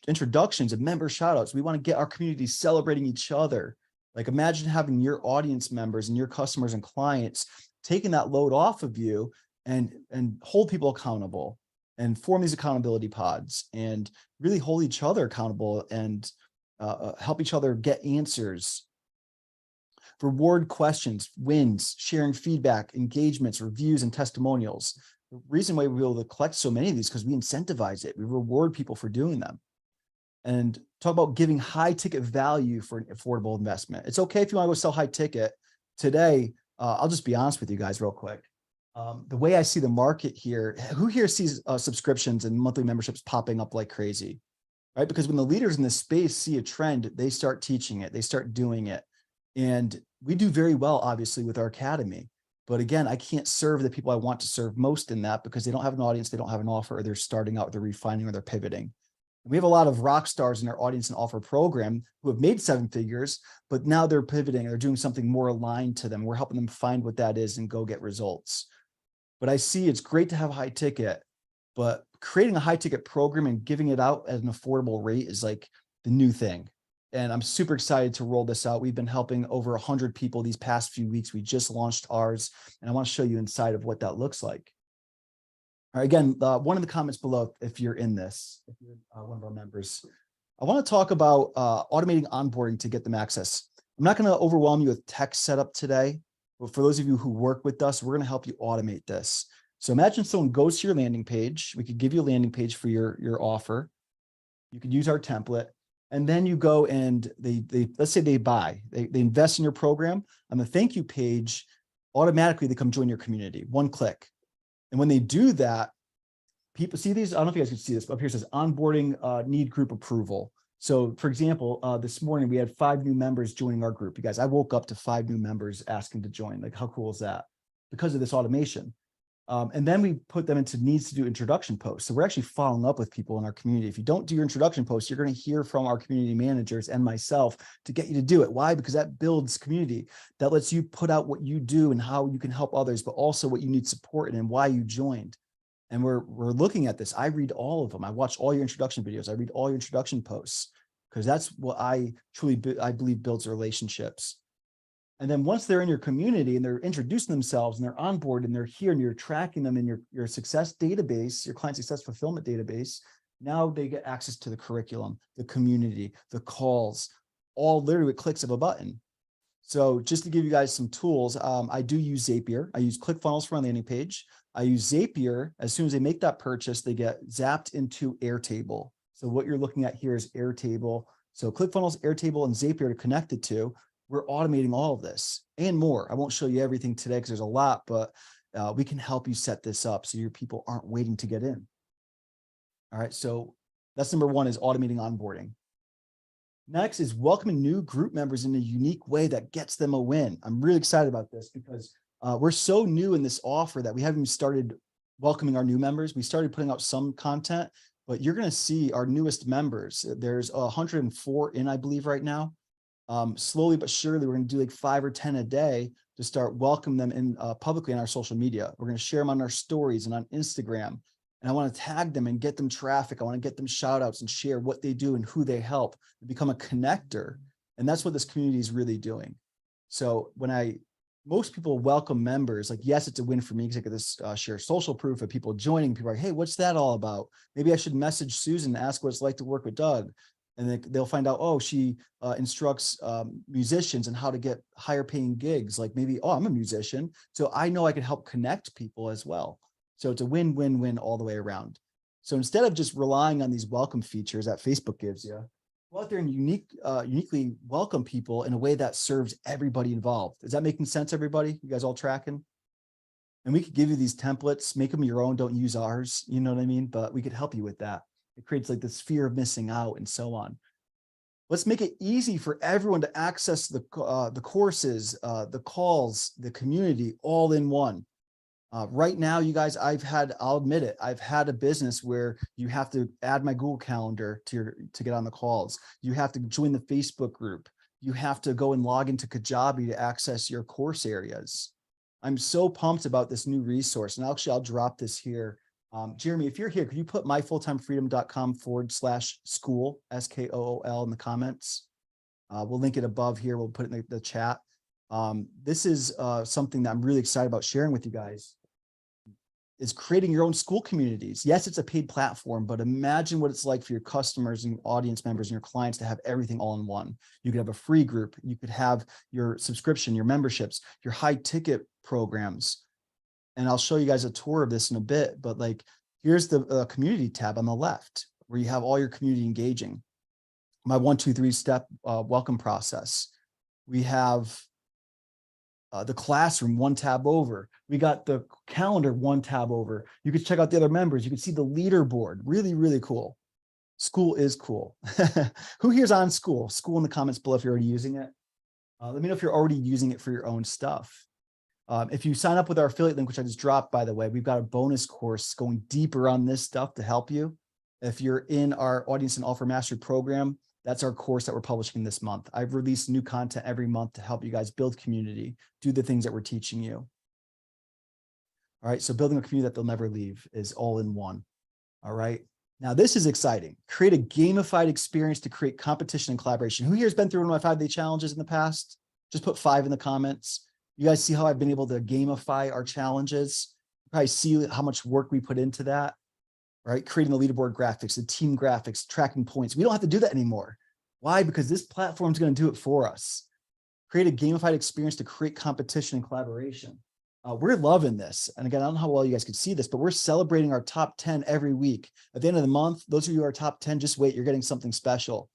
S1: introductions and member shoutouts. We want to get our community celebrating each other. Like imagine having your audience members and your customers and clients taking that load off of you and hold people accountable and form these accountability pods and really hold each other accountable and help each other get answers. Reward questions, wins, sharing feedback, engagements, reviews, and testimonials. The reason why we're able to collect so many of these is because we incentivize it. We reward people for doing them. And talk about giving high ticket value for an affordable investment. It's okay if you want to go sell high ticket. Today, I'll just be honest with you guys real quick. The way I see the market here, who here sees subscriptions and monthly memberships popping up like crazy, right? Because when the leaders in this space see a trend, they start teaching it, they start doing it. And we do very well, obviously, with our academy. But again, I can't serve the people I want to serve most in that because they don't have an audience, they don't have an offer, or they're starting out, they're refining, or they're pivoting. We have a lot of rock stars in our audience and offer program who have made 7 figures, but now they're pivoting. They're doing something more aligned to them. We're helping them find what that is and go get results. But I see it's great to have high ticket, but creating a high ticket program and giving it out at an affordable rate is like the new thing. And I'm super excited to roll this out. We've been helping over 100 people these past few weeks. We just launched ours, and I want to show you inside of what that looks like. All right, again, one of the comments below, if you're in this, if you're one of our members, I want to talk about automating onboarding to get them access. I'm not going to overwhelm you with tech setup today, but for those of you who work with us, we're going to help you automate this. So imagine someone goes to your landing page. We could give you a landing page for your offer. You could use our template, and then you go and they let's say they buy, they invest in your program. On the thank you page, automatically they come join your community, one click. And when they do that, people see these. I don't know if you guys can see this, but up here it says onboarding need group approval. So for example, this morning we had 5 new members joining our group. You guys, I woke up to 5 new members asking to join. Like, how cool is that? Because of this automation. And then we put them into needs to do introduction posts. So we're actually following up with people in our community. If you don't do your introduction posts, you're going to hear from our community managers and myself to get you to do it. Why? Because that builds community. That lets you put out what you do and how you can help others, but also what you need support in and why you joined. And we're looking at this. I read all of them. I watch all your introduction videos. I read all your introduction posts, because that's what I believe builds relationships. And then once they're in your community and they're introducing themselves and they're on board and they're here and you're tracking them in your success database, your client success fulfillment database, now they get access to the curriculum, the community, the calls, all literally with clicks of a button. So just to give you guys some tools, I do use Zapier. I use ClickFunnels for my landing page. I use Zapier. As soon as they make that purchase, they get zapped into Airtable. So what you're looking at here is Airtable. So ClickFunnels, Airtable, and Zapier are connected to. We're automating all of this and more. I won't show you everything today because there's a lot, but we can help you set this up so your people aren't waiting to get in. All right, so that's number 1, is automating onboarding. Next is welcoming new group members in a unique way that gets them a win. I'm really excited about this because we're so new in this offer that we haven't even started welcoming our new members. We started putting out some content, but you're going to see our newest members. There's 104 in, I believe, right now. Slowly but surely, we're going to do like 5 or 10 a day to start welcoming them in publicly on our social media. We're going to share them on our stories and on Instagram. And I want to tag them and get them traffic. I want to get them shout outs and share what they do and who they help and become a connector. And that's what this community is really doing. So when most people welcome members, like, yes, it's a win for me because I get this share social proof of people joining. People are like, hey, what's that all about? Maybe I should message Susan and ask what it's like to work with Doug. And they'll find out, oh, she instructs musicians and how to get higher paying gigs. Like maybe, oh, I'm a musician, so I know I can help connect people as well. So it's a win-win-win all the way around. So instead of just relying on these welcome features that Facebook gives you, go out there and uniquely welcome people in a way that serves everybody involved. Is that making sense, everybody? You guys all tracking? And we could give you these templates, make them your own, don't use ours, you know what I mean? But we could help you with that. It creates like this fear of missing out and so on. Let's make it easy for everyone to access the courses, the calls, the community, all in one. Right now, you guys, I'll admit it, I've had a business where you have to add my Google Calendar to get on the calls. You have to join the Facebook group. You have to go and log into Kajabi to access your course areas. I'm so pumped about this new resource. And actually, I'll drop this here. Jeremy, if you're here, could you put myfulltimefreedom.com/school, SKOOL, in the comments? We'll link it above here. We'll put it in the chat. This is something that I'm really excited about sharing with you guys, is creating your own school communities. Yes, it's a paid platform, but imagine what it's like for your customers and audience members and your clients to have everything all in one. You could have a free group. You could have your subscription, your memberships, your high ticket programs. And I'll show you guys a tour of this in a bit, but like, here's the community tab on the left where you have all your community engaging. My 1, 2, 3 step welcome process. We have the classroom, 1 tab over. We got the calendar, 1 tab over. You can check out the other members. You can see the leaderboard. Really, really cool. School is cool. Who here's on School? School in the comments below if you're already using it. Let me know if you're already using it for your own stuff. If you sign up with our affiliate link, which I just dropped, by the way, we've got a bonus course going deeper on this stuff to help you. If you're in our Audience and Offer Mastery program, that's our course that we're publishing this month. I've released new content every month to help you guys build community, do the things that we're teaching you. All right, so building a community that they'll never leave is all in one. All right. Now this is exciting. Create a gamified experience to create competition and collaboration. Who here has been through one of my 5-day challenges in the past? Just put 5 in the comments. You guys see how I've been able to gamify our challenges? You probably see how much work we put into that, right? Creating the leaderboard graphics, the team graphics, tracking points. We don't have to do that anymore. Why? Because this platform is going to do it for us. Create a gamified experience to create competition and collaboration. We're loving this. And again, I don't know how well you guys can see this, but we're celebrating our top 10 every week. At the end of the month, those of you who are top 10, just wait, you're getting something special.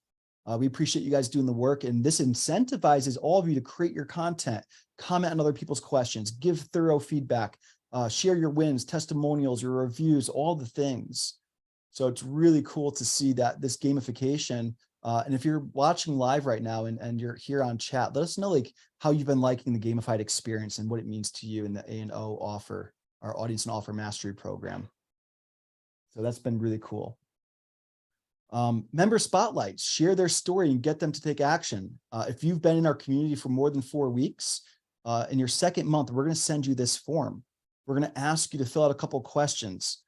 S1: We appreciate you guys doing the work, and this incentivizes all of you to create your content, comment on other people's questions, give thorough feedback, share your wins, testimonials, your reviews, all the things. So it's really cool to see that this gamification, and if you're watching live right now and you're here on chat, let us know like how you've been liking the gamified experience and what it means to you in the A&O offer, our Audience and Offer Mastery program. So that's been really cool. Member spotlights, share their story and get them to take action. If you've been in our community for more than 4 weeks, in your second month, we're going to send you this form. We're going to ask you to fill out a couple of questions.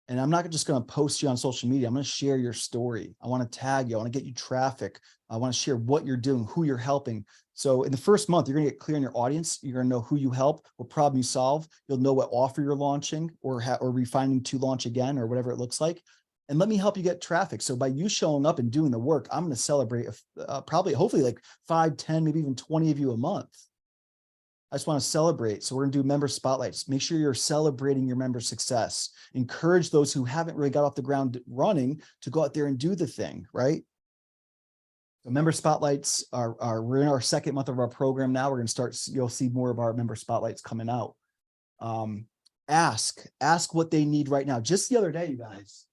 S1: And I'm not just going to post you on social media. I'm going to share your story. I want to tag you. I want to get you traffic. I want to share what you're doing, who you're helping. So in the first month, you're going to get clear in your audience. You're going to know who you help, what problem you solve. You'll know what offer you're launching or refining to launch again, or whatever it looks like. And let me help you get traffic. So by you showing up and doing the work, I'm going to celebrate probably, hopefully like 5, 10, maybe even 20 of you a month. I just want to celebrate. So we're going to do member spotlights. Make sure you're celebrating your member success. Encourage those who haven't really got off the ground running to go out there and do the thing, right? So member spotlights we're in our second month of our program now. We're going to start, you'll see more of our member spotlights coming out. Ask what they need right now. Just the other day, you guys,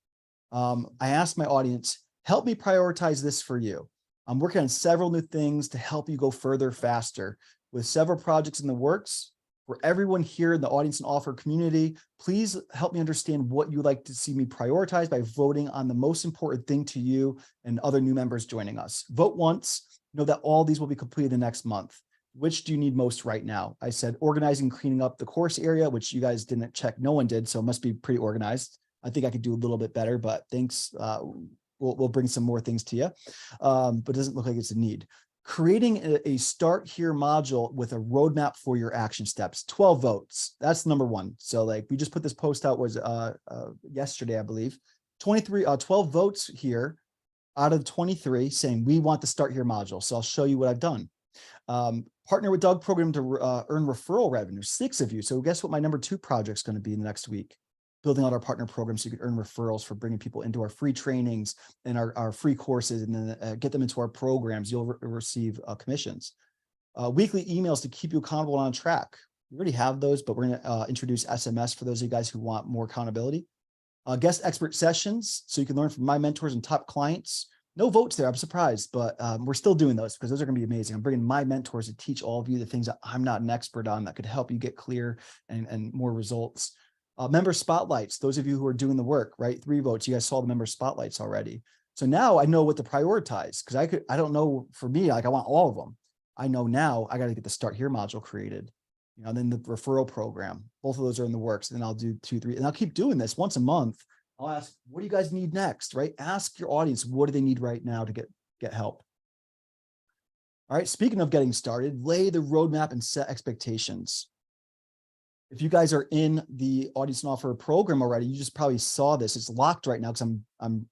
S1: I asked my audience, help me prioritize this for you. I'm working on several new things to help you go further, faster. With several projects in the works, for everyone here in the Audience and Offer community, please help me understand what you'd like to see me prioritize by voting on the most important thing to you and other new members joining us. Vote once, know that all these will be completed the next month. Which do you need most right now? I said organizing, cleaning up the course area, which you guys didn't check. No one did, so it must be pretty organized. I think I could do a little bit better, but thanks. We'll bring some more things to you, but it doesn't look like it's a need. Creating a start here module with a roadmap for your action steps. 12 votes. That's number 1. So like we just put this post out was yesterday, I believe. 12 votes here out of 23 saying we want the start here module. So I'll show you what I've done. Partner with Doug program to earn referral revenue. 6 of you. So guess what my number 2 project is going to be in the next week? Building out our partner program so you can earn referrals for bringing people into our free trainings and our free courses, and then get them into our programs. You'll receive commissions. Weekly emails to keep you accountable and on track. We already have those, but we're going to introduce SMS for those of you guys who want more accountability. Guest expert sessions so you can learn from my mentors and top clients. No votes there. I'm surprised, but we're still doing those because those are going to be amazing. I'm bringing my mentors to teach all of you the things that I'm not an expert on that could help you get clear and more results. Member spotlights, those of you who are doing the work, right? 3 votes. You guys saw the member spotlights already. So now I know what to prioritize because I don't know, for me, like I want all of them. I know now I got to get the start here module created, then the referral program. Both of those are in the works. And then I'll do 2, 3, and I'll keep doing this once a month. I'll ask, what do you guys need next, right? Ask your audience, what do they need right now to get help? All right. Speaking of getting started, lay the roadmap and set expectations. If you guys are in the Audience and Offer program already, you just probably saw this. It's locked right now because I'm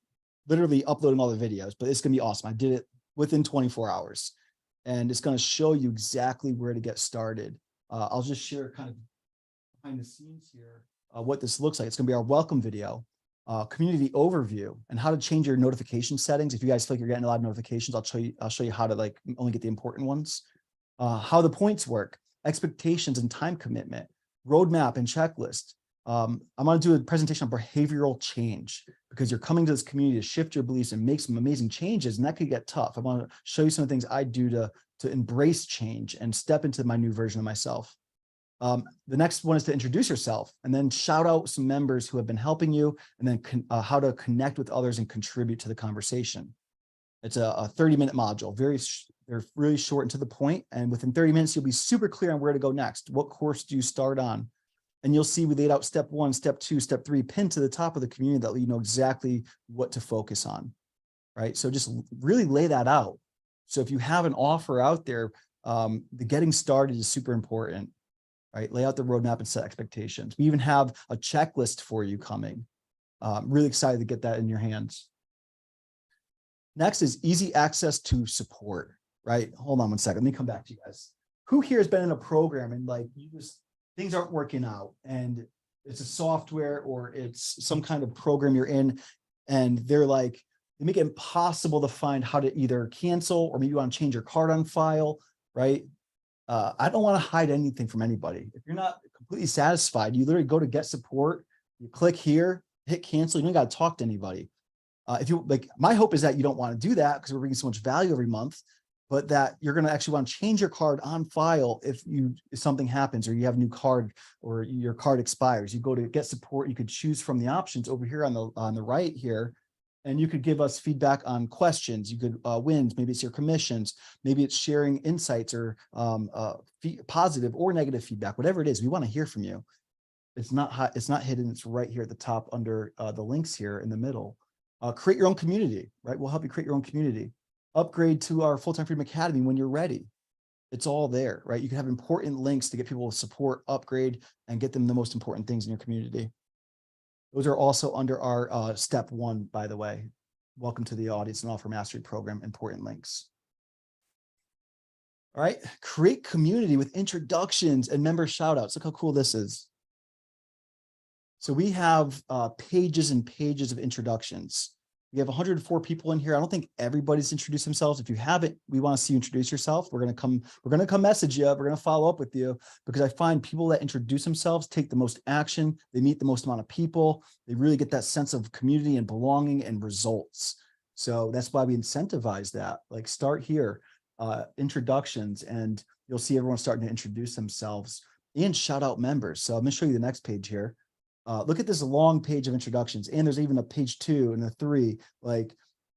S1: literally uploading all the videos, but it's going to be awesome. I did it within 24 hours and it's going to show you exactly where to get started. I'll just share kind of behind the scenes here what this looks like. It's going to be our welcome video, community overview, and how to change your notification settings. If you guys feel like you're getting a lot of notifications, I'll show you how to like only get the important ones, how the points work, expectations and time commitment, roadmap and checklist. I'm going to do a presentation on behavioral change because you're coming to this community to shift your beliefs and make some amazing changes, and that could get tough. I want to show you some of the things I do to embrace change and step into my new version of myself. The next one is to introduce yourself and then shout out some members who have been helping you, and then how to connect with others and contribute to the conversation. It's a 30-minute module, they're really short and to the point. And within 30 minutes, you'll be super clear on where to go next. What course do you start on? And you'll see we laid out step 1, step 2, step 3, pinned to the top of the community that you know exactly what to focus on, right? So just really lay that out. So if you have an offer out there, the getting started is super important, right? Lay out the roadmap and set expectations. We even have a checklist for you coming. Really excited to get that in your hands. Next is easy access to support, right? Hold on one second. Let me come back to you guys. Who here has been in a program and like things aren't working out, and it's a software or it's some kind of program you're in, and they make it impossible to find how to either cancel, or maybe you want to change your card on file, right? I don't want to hide anything from anybody. If you're not completely satisfied, you literally go to get support, you click here, hit cancel, you don't got to talk to anybody. If you like, my hope is that you don't want to do that because we're bringing so much value every month, but that you're going to actually want to change your card on file if something happens or you have a new card or your card expires. You go to get support. You could choose from the options over here on the right here, and you could give us feedback on questions. You could wins. Maybe it's your commissions. Maybe it's sharing insights or positive or negative feedback. Whatever it is, we want to hear from you. It's not hidden. It's right here at the top under the links here in the middle. Create your own community, right? We'll help you create your own community. Upgrade to our Full-Time Freedom Academy when you're ready. It's all there, right? You can have important links to get people to support, upgrade, and get them the most important things in your community. Those are also under our step 1, by the way. Welcome to the Audience and Offer Mastery Program, important links. All right, create community with introductions and member shout outs. Look how cool this is. So we have pages and pages of introductions. We have 104 people in here. I don't think everybody's introduced themselves. If you haven't, we want to see you introduce yourself. We're going to come message you. We're going to follow up with you, because I find people that introduce themselves take the most action. They meet the most amount of people. They really get that sense of community and belonging and results. So that's why we incentivize that. Like, start here, introductions, and you'll see everyone starting to introduce themselves and shout out members. So I'm going to show you the next page here. Look at this long page of introductions, and there's even a page 2 and a 3. Like,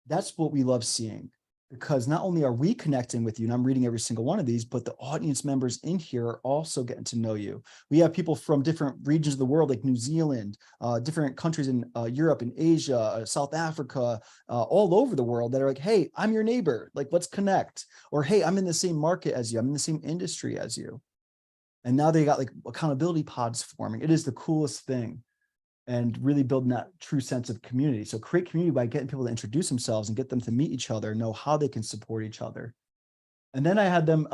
S1: that's what we love seeing, because not only are we connecting with you, and I'm reading every single one of these, but the audience members in here are also getting to know you. We have people from different regions of the world, like New Zealand, different countries in Europe and Asia, South Africa, all over the world, that are like, hey, I'm your neighbor. Like, let's connect. Or, hey, I'm in the same market as you. I'm in the same industry as you. And now they got like accountability pods forming. It is the coolest thing, and really building that true sense of community. So create community by getting people to introduce themselves and get them to meet each other, know how they can support each other. And then I had them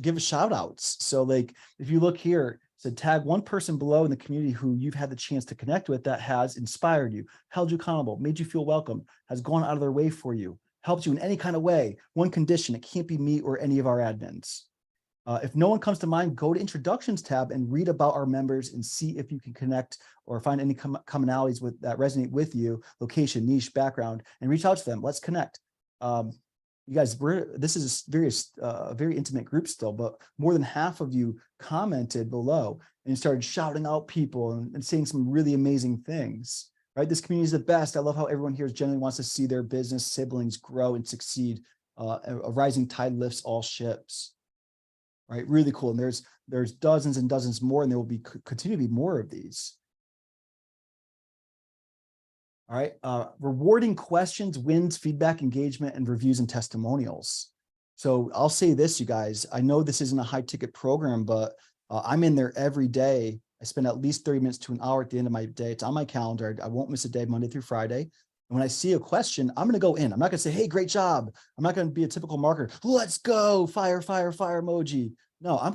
S1: give shout outs. So like, if you look here, so tag one person below in the community who you've had the chance to connect with, that has inspired you, held you accountable, made you feel welcome, has gone out of their way for you, helped you in any kind of way. One condition: it can't be me or any of our admins. If no one comes to mind, go to introductions tab and read about our members and see if you can connect or find any commonalities that resonate with you, location, niche, background, and reach out to them. Let's connect. You guys, this is a very intimate group still, but more than half of you commented below and started shouting out people and saying some really amazing things, right? This community is the best. I love how everyone here generally wants to see their business siblings grow and succeed. A rising tide lifts all ships. Right, really cool. And there's dozens and dozens more, and there will be continue to be more of these. All right, rewarding questions, wins, feedback, engagement, and reviews and testimonials. So I'll say this, you guys. I know this isn't a high ticket program, but I'm in there every day. I spend at least 30 minutes to an hour at the end of my day. It's on my calendar. I won't miss a day, Monday through Friday. And when I see a question, I'm going to go in. I'm not going to say, hey, great job. I'm not going to be a typical marketer. Let's go. Fire, fire, fire emoji. No, I'm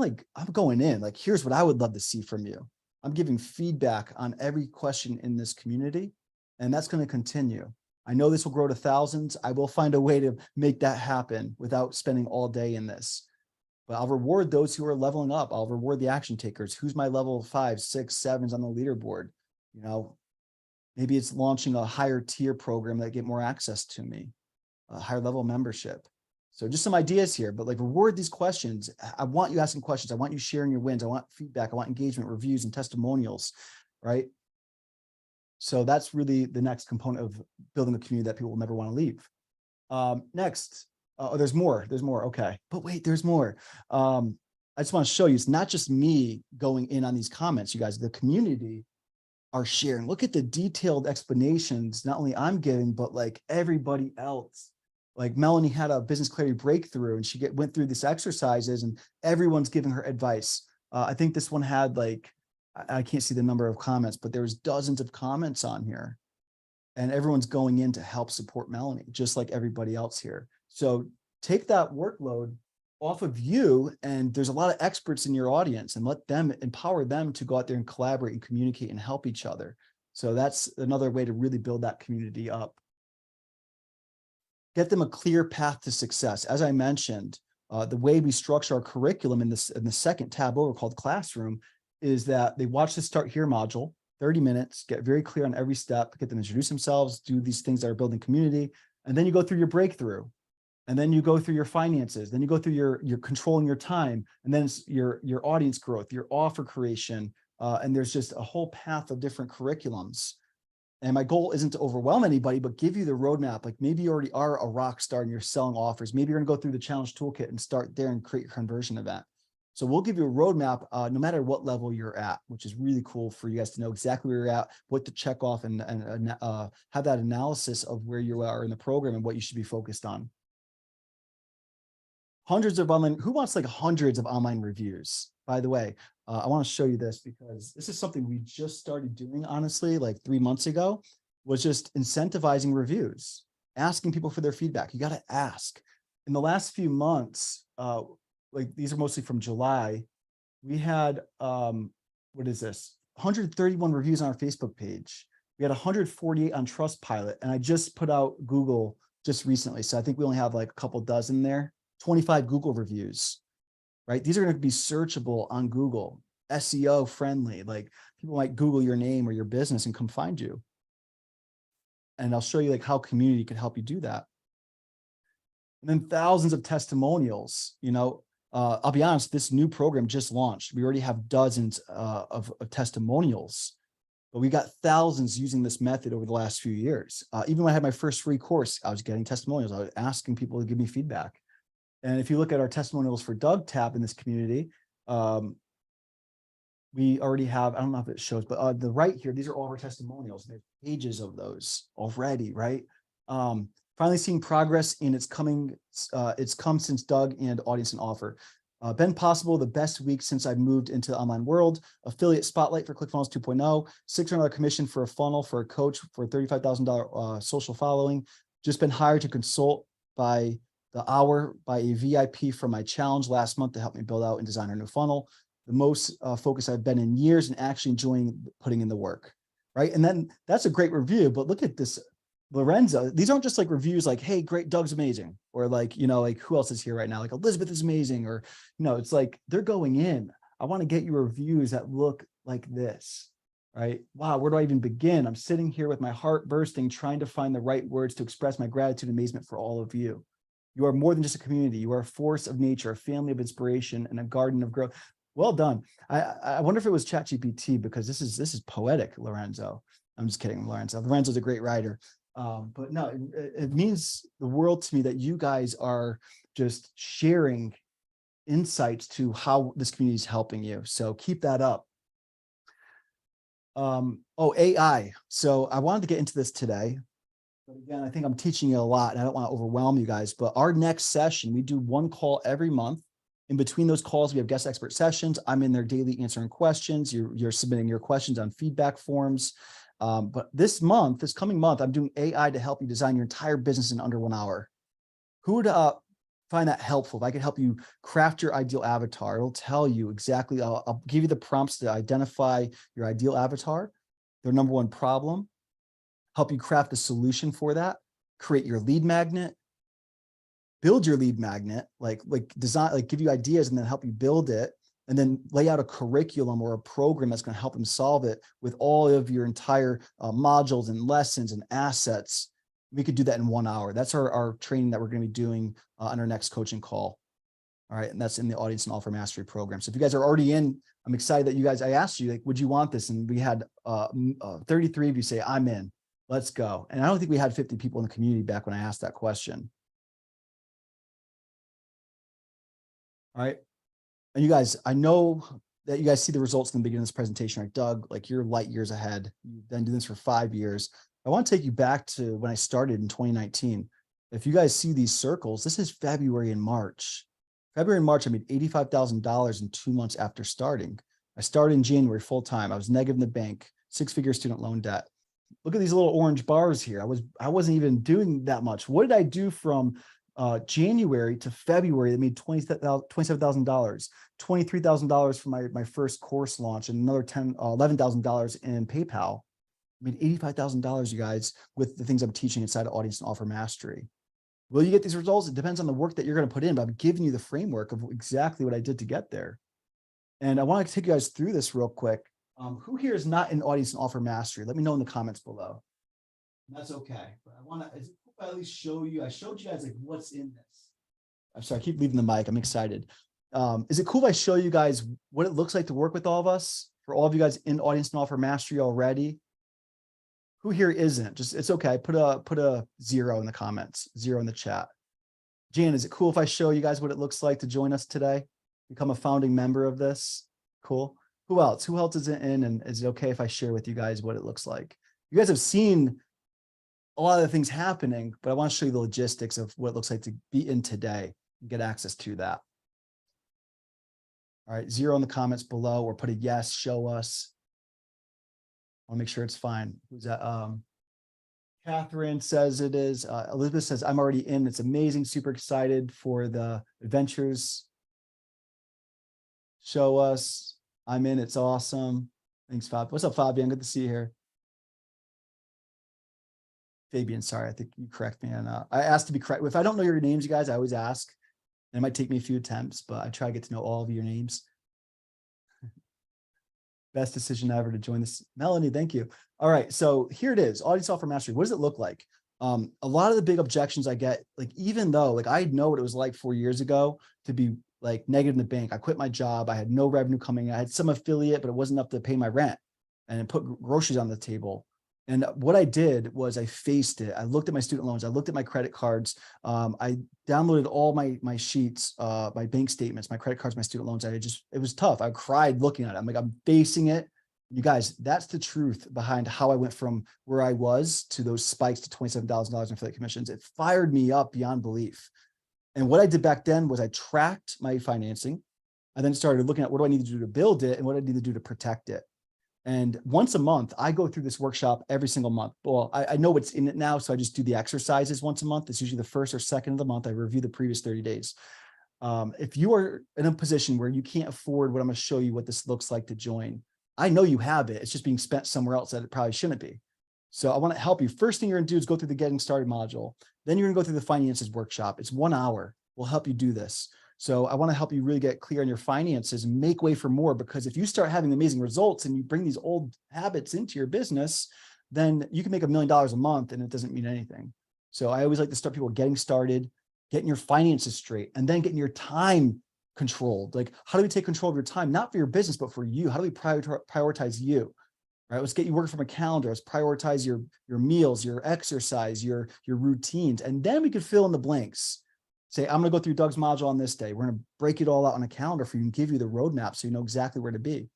S1: going in. Like, here's what I would love to see from you. I'm giving feedback on every question in this community, and that's going to continue. I know this will grow to thousands. I will find a way to make that happen without spending all day in this. But I'll reward those who are leveling up. I'll reward the action takers. Who's my level 5, 6, 7s on the leaderboard? You know, maybe it's launching a higher tier program that get more access to me, a higher level membership. So just some ideas here, but like reward these questions. I want you asking questions. I want you sharing your wins. I want feedback. I want engagement, reviews, and testimonials, right? So that's really the next component of building a community that people will never want to leave. Next, oh, there's more. Okay, but wait, there's more. I just want to show you, it's not just me going in on these comments, you guys, the community are sharing. Look at the detailed explanations, not only I'm giving, but like everybody else. Like Melanie had a business clarity breakthrough and she went through these exercises and everyone's giving her advice. I think this one had like, I can't see the number of comments, but there was dozens of comments on here and everyone's going in to help support Melanie, just like everybody else here. So take that workload off of you, and there's a lot of experts in your audience, and let them empower them to go out there and collaborate and communicate and help each other. So that's another way to really build that community up. Get them a clear path to success. As I mentioned, the way we structure our curriculum in the second tab over called Classroom is that they watch the Start Here module, 30 minutes, get very clear on every step, get them to introduce themselves, do these things that are building community, and then you go through your breakthrough. And then you go through your finances, then you go through your controlling your time, and then it's your audience growth, your offer creation, and there's just a whole path of different curriculums. And my goal isn't to overwhelm anybody, but give you the roadmap. Like maybe you already are a rock star and you're selling offers. Maybe you're gonna go through the challenge toolkit and start there and create your conversion event. So we'll give you a roadmap no matter what level you're at, which is really cool for you guys to know exactly where you're at, what to check off, and have that analysis of where you are in the program and what you should be focused on. Hundreds of online, who wants like hundreds of online reviews? By the way, I want to show you this because this is something we just started doing, honestly, like 3 months ago, was just incentivizing reviews, asking people for their feedback. You got to ask. In the last few months, like these are mostly from July, we had, what is this? 131 reviews on our Facebook page. We had 148 on Trustpilot, and I just put out Google just recently. So I think we only have like a couple dozen there. 25 Google reviews, right? These are going to be searchable on Google, SEO friendly. Like people might Google your name or your business and come find you. And I'll show you like how community can help you do that. And then thousands of testimonials. You know, I'll be honest, this new program just launched. We already have dozens of testimonials, but we got thousands using this method over the last few years. Even when I had my first free course, I was getting testimonials. I was asking people to give me feedback. And if you look at our testimonials for Doug tab in this community, we already have, I don't know if it shows, but the right here, these are all of our testimonials. There's pages of those already, right? Finally seeing progress in it's come since Doug and audience and offer. Been possible the best week since I've moved into the online world. Affiliate spotlight for ClickFunnels 2.0, $600 commission for a funnel for a coach for $35,000 social following. Just been hired to consult by the hour by a VIP from my challenge last month to help me build out and design our new funnel. The most focused I've been in years and actually enjoying putting in the work, right? And then that's a great review, but look at this, Lorenzo. These aren't just like reviews like, hey, great, Doug's amazing. Or like, you know, like who else is here right now? Like Elizabeth is amazing. Or, you know, it's like they're going in. I want to get you reviews that look like this, right? Wow, where do I even begin? I'm sitting here with my heart bursting, trying to find the right words to express my gratitude and amazement for all of you. You are more than just a community. You are a force of nature, a family of inspiration, and a garden of growth. Well done. I wonder if it was ChatGPT, because this is poetic, Lorenzo. I'm just kidding, Lorenzo. Lorenzo's a great writer. But no, it means the world to me that you guys are just sharing insights to how this community is helping you. So keep that up. Oh, AI. So I wanted to get into this today. But again, I think I'm teaching you a lot and I don't want to overwhelm you guys, but our next session, we do one call every month. In between those calls, we have guest expert sessions. I'm in there daily answering questions. You're submitting your questions on feedback forms. But this coming month, I'm doing AI to help you design your entire business in under 1 hour. Who would find that helpful? If I could help you craft your ideal avatar, it'll tell you exactly, I'll give you the prompts to identify your ideal avatar, their number one problem, help you craft a solution for that, create your lead magnet, build your lead magnet, like design, like give you ideas and then help you build it, and then lay out a curriculum or a program that's going to help them solve it with all of your entire modules and lessons and assets. We could do that in 1 hour. That's our training that we're going to be doing on our next coaching call. All right. And that's in the Audience and Offer Mastery program. So if you guys are already in, I'm excited that you guys, I asked you, like, would you want this? And we had 33 of you say, I'm in, let's go. And I don't think we had 50 people in the community back when I asked that question. All right. And you guys, I know that you guys see the results in the beginning of this presentation, right? Doug, like, you're light years ahead. You've been doing this for 5 years. I want to take you back to when I started in 2019. If you guys see these circles, this is February and March. February and March, I made $85,000 in 2 months after starting. I started in January full time. I was negative in the bank, 6-figure student loan debt. Look at these little orange bars here. I wasn't even doing that much. What did I do from January to February that made $27,000, $23,000 for my first course launch, and another $11,000 in PayPal. I made $85,000, you guys, with the things I'm teaching inside of Audience and Offer Mastery. Will you get these results? It depends on the work that you're going to put in, but I'm giving you the framework of exactly what I did to get there. And I want to take you guys through this real quick. Who here is not in Audience and Offer Mastery? Let me know in the comments below. And that's okay. But I want to at least show you. I showed you guys like what's in this. I'm sorry, I keep leaving the mic. I'm excited. Is it cool if I show you guys what it looks like to work with all of us? For all of you guys in Audience and Offer Mastery already? Who here isn't? Just, it's okay. Put a 0 in the comments, 0 in the chat. Jan, is it cool if I show you guys what it looks like to join us today? Become a founding member of this? Cool. Who else? Who else isn't in? And is it okay if I share with you guys what it looks like? You guys have seen a lot of the things happening, but I want to show you the logistics of what it looks like to be in today and get access to that. All right, 0 in the comments below, or put a yes, show us. I'll make sure it's fine. Who's that? Catherine says it is. Elizabeth says, I'm already in. It's amazing. Super excited for the adventures. Show us. I'm in. It's awesome. Thanks, Fab. What's up, Fabian? Good to see you here. Fabian, sorry. I think you correct me. And I asked to be correct. If I don't know your names, you guys, I always ask. And it might take me a few attempts, but I try to get to know all of your names. Best decision ever to join this. Melanie, thank you. All right, so here it is, Audience Offer Mastery. What does it look like? A lot of the big objections I get, like, even though, like, I know what it was like 4 years ago to be like negative in the bank. I quit my job. I had no revenue coming in. I had some affiliate, but it wasn't enough to pay my rent and put groceries on the table. And what I did was I faced it. I looked at my student loans. I looked at my credit cards. I downloaded all my sheets, my bank statements, my credit cards, my student loans. It was tough. I cried looking at it. I'm like, I'm facing it. You guys, that's the truth behind how I went from where I was to those spikes to $27,000 in affiliate commissions. It fired me up beyond belief. And what I did back then was I tracked my financing. I then started looking at what do I need to do to build it and what I need to do to protect it. And once a month, I go through this workshop every single month. Well, I know what's in it now, so I just do the exercises once a month. It's usually the first or second of the month. I review the previous 30 days. If you are in a position where you can't afford what I'm going to show you what this looks like to join, I know you have it. It's just being spent somewhere else that it probably shouldn't be. So I want to help you. First thing you're going to do is go through the Getting Started module. Then you're going to go through the Finances workshop. It's 1 hour. We'll help you do this. So I want to help you really get clear on your finances and make way for more, because if you start having amazing results and you bring these old habits into your business, then you can make $1 million a month and it doesn't mean anything. So I always like to start people getting started, getting your finances straight, and then getting your time controlled. Like, how do we take control of your time? Not for your business, but for you. How do we prioritize you? All right, let's get you working from a calendar. Let's prioritize your meals, your exercise, your routines, and then we can fill in the blanks. Say, I'm going to go through Doug's module on this day. We're going to break it all out on a calendar for you and give you the roadmap so you know exactly where to be.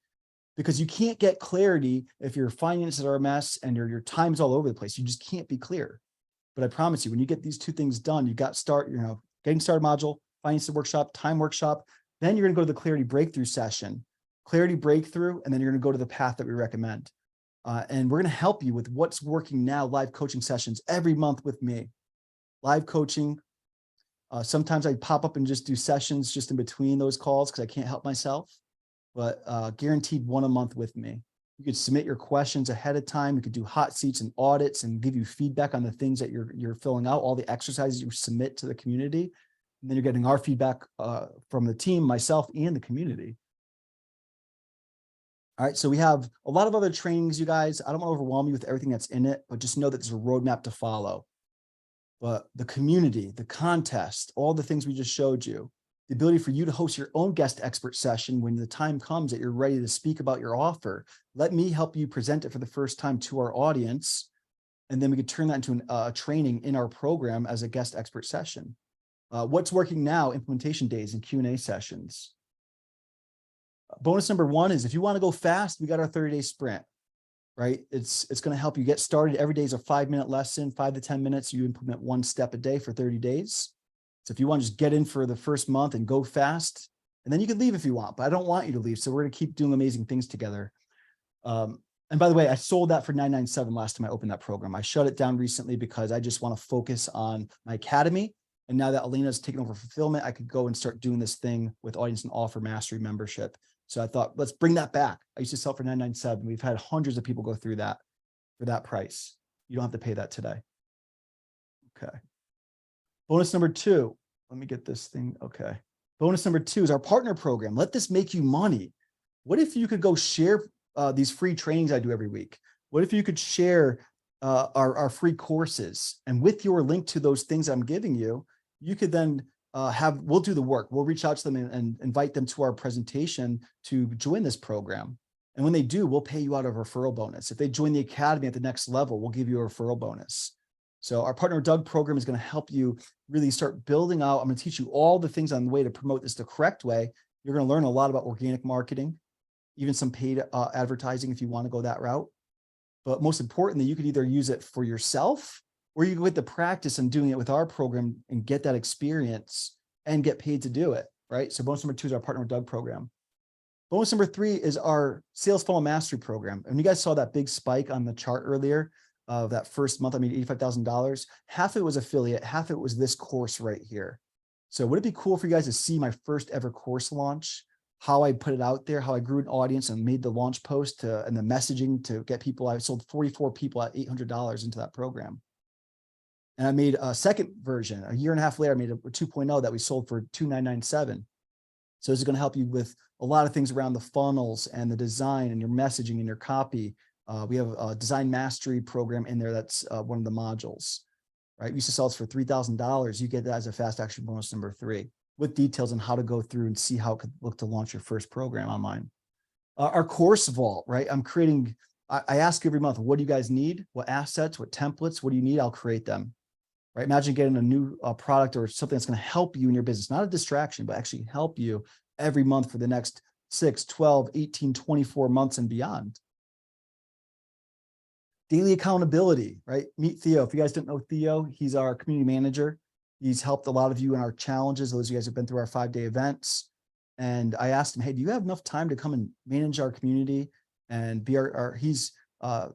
S1: Because you can't get clarity if your finances are a mess and your time's all over the place. You just can't be clear. But I promise you, when you get these 2 things done, you got Getting Started module, Finances workshop, time workshop, then you're going to go to the Clarity Breakthrough session, Clarity Breakthrough, and then you're going to go to the path that we recommend. And we're going to help you with what's working now, live coaching sessions every month with me. Live coaching. Sometimes I pop up and just do sessions just in between those calls because I can't help myself, but guaranteed 1 a month with me. You could submit your questions ahead of time. You could do hot seats and audits and give you feedback on the things that you're filling out, all the exercises you submit to the community. And then you're getting our feedback from the team, myself, and the community. All right, so we have a lot of other trainings, you guys. I don't want to overwhelm you with everything that's in it, but just know that there's a roadmap to follow. but the community, the contest, all the things we just showed you, the ability for you to host your own guest expert session when the time comes that you're ready to speak about your offer. Let me help you present it for the first time to our audience. And then we could turn that into a training in our program as a guest expert session. What's working now, implementation days and Q&A sessions. Bonus number 1 is if you want to go fast, we got our 30-day sprint, right? It's going to help you get started. Every day is a 5-minute lesson, 5 to 10 minutes. You implement 1 step a day for 30 days. So if you want to just get in for the first month and go fast, and then you can leave if you want, but I don't want you to leave. So we're going to keep doing amazing things together. And by the way, I sold that for $997 last time I opened that program. I shut it down recently because I just want to focus on my academy. And now that Alina's taken over fulfillment, I could go and start doing this thing with audience and offer mastery membership. So I thought, let's bring that back. I used to sell for $997. We've had hundreds of people go through that for that price. You don't have to pay that today. Okay. Bonus number 2. Let me get this thing. Okay. Bonus number 2 is our partner program. Let this make you money. What if you could go share these free trainings I do every week? What if you could share our free courses, and with your link to those things I'm giving you, you could then we'll do the work. We'll reach out to them and invite them to our presentation to join this program. And when they do, we'll pay you out a referral bonus. If they join the academy at the next level, we'll give you a referral bonus. So our Partner with Doug program is going to help you really start building out. I'm going to teach you all the things on the way to promote this the correct way. You're going to learn a lot about organic marketing, even some paid advertising if you want to go that route. But most importantly, you could either use it for yourself, or you can get the practice and doing it with our program and get that experience and get paid to do it, right? So bonus number 2 is our Partner with Doug program. Bonus number 3 is our Sales Funnel Mastery program. And you guys saw that big spike on the chart earlier of that first month. I made $85,000. Half of it was affiliate, half of it was this course right here. So would it be cool for you guys to see my first ever course launch? How I put it out there, how I grew an audience and made the launch post and the messaging to get people. I sold 44 people at $800 into that program. And I made a second version. A year and a half later, I made a 2.0 that we sold for $2,997. So this is going to help you with a lot of things around the funnels and the design and your messaging and your copy. We have a design mastery program in there. That's one of the modules, right? We used to sell this for $3,000. You get that as a fast action bonus number 3 with details on how to go through and see how it could look to launch your first program online. Our course vault, right? I ask every month, what do you guys need? What assets, what templates, what do you need? I'll create them, right? Imagine getting a new product or something that's going to help you in your business, not a distraction, but actually help you every month for the next 6, 12, 18, 24 months and beyond. Daily accountability, right? Meet Theo. If you guys don't know Theo, he's our community manager. He's helped a lot of you in our challenges. Those of you guys have been through our 5-day events. And I asked him, hey, do you have enough time to come and manage our community and be he's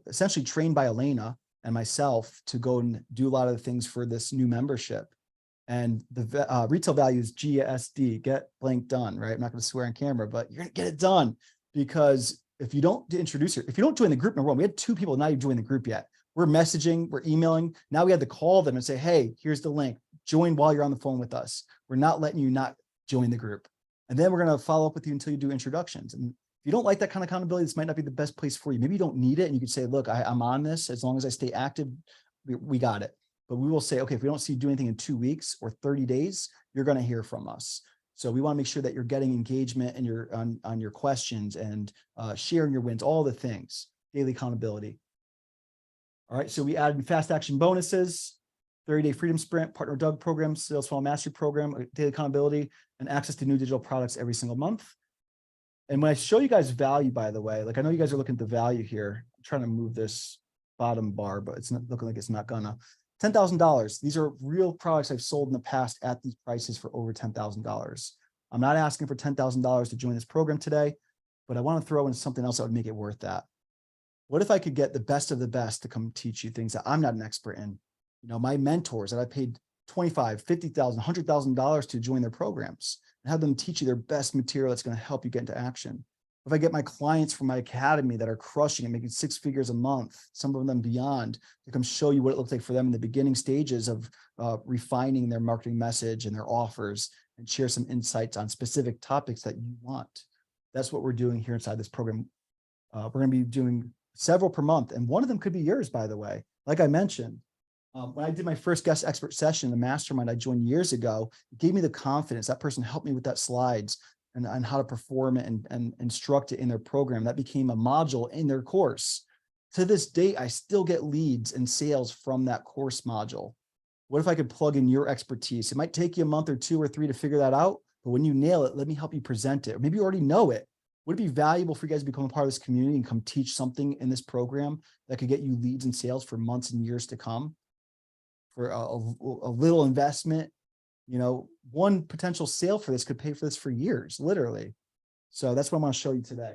S1: essentially trained by Elena and myself to go and do a lot of the things for this new membership. And the retail value is GSD, get blank done, right? I'm not going to swear on camera, but you're going to get it done, because if you don't if you don't join the group, number 1, we had 2 people not even joined the group yet. We're messaging, we're emailing. Now we had to call them and say, hey, here's the link. Join while you're on the phone with us. We're not letting you not join the group. And then we're going to follow up with you until you do introductions. And if you don't like that kind of accountability, this might not be the best place for you. Maybe you don't need it. And you could say, look, I'm on this. As long as I stay active, we got it. But we will say, okay, if we don't see you do anything in 2 weeks or 30 days, you're going to hear from us. So we want to make sure that you're getting engagement and on your questions and sharing your wins, all the things, daily accountability. All right. So we added fast action bonuses, 30-day freedom sprint, Partner with Doug program, Sales Funnel Mastery program, daily accountability, and access to new digital products every single month. And when I show you guys value, by the way, like I know you guys are looking at the value here. I'm trying to move this bottom bar, but it's not looking like it's not gonna. $10,000. These are real products I've sold in the past at these prices for over $10,000. I'm not asking for $10,000 to join this program today, but I want to throw in something else that would make it worth that. What if I could get the best of the best to come teach you things that I'm not an expert in? You know, my mentors that I paid $25,000, $50,000, $100,000 to join their programs and have them teach you their best material that's going to help you get into action. If I get my clients from my academy that are crushing and making 6 figures a month, some of them beyond, to come show you what it looks like for them in the beginning stages of refining their marketing message and their offers, and share some insights on specific topics that you want. That's what we're doing here inside this program. We're going to be doing several per month, and one of them could be yours, by the way. Like I mentioned, When I did my first guest expert session, the mastermind I joined years ago, it gave me the confidence. That person helped me with that slides and how to perform it and instruct it in their program. That became a module in their course. To this date, I still get leads and sales from that course module. What if I could plug in your expertise? It might take you a month or 2 or 3 to figure that out, but when you nail it, let me help you present it. Or maybe you already know it. Would it be valuable for you guys to become a part of this community and come teach something in this program that could get you leads and sales for months and years to come? For a little investment, one potential sale for this could pay for this for years, literally. So that's what I'm going to show you today.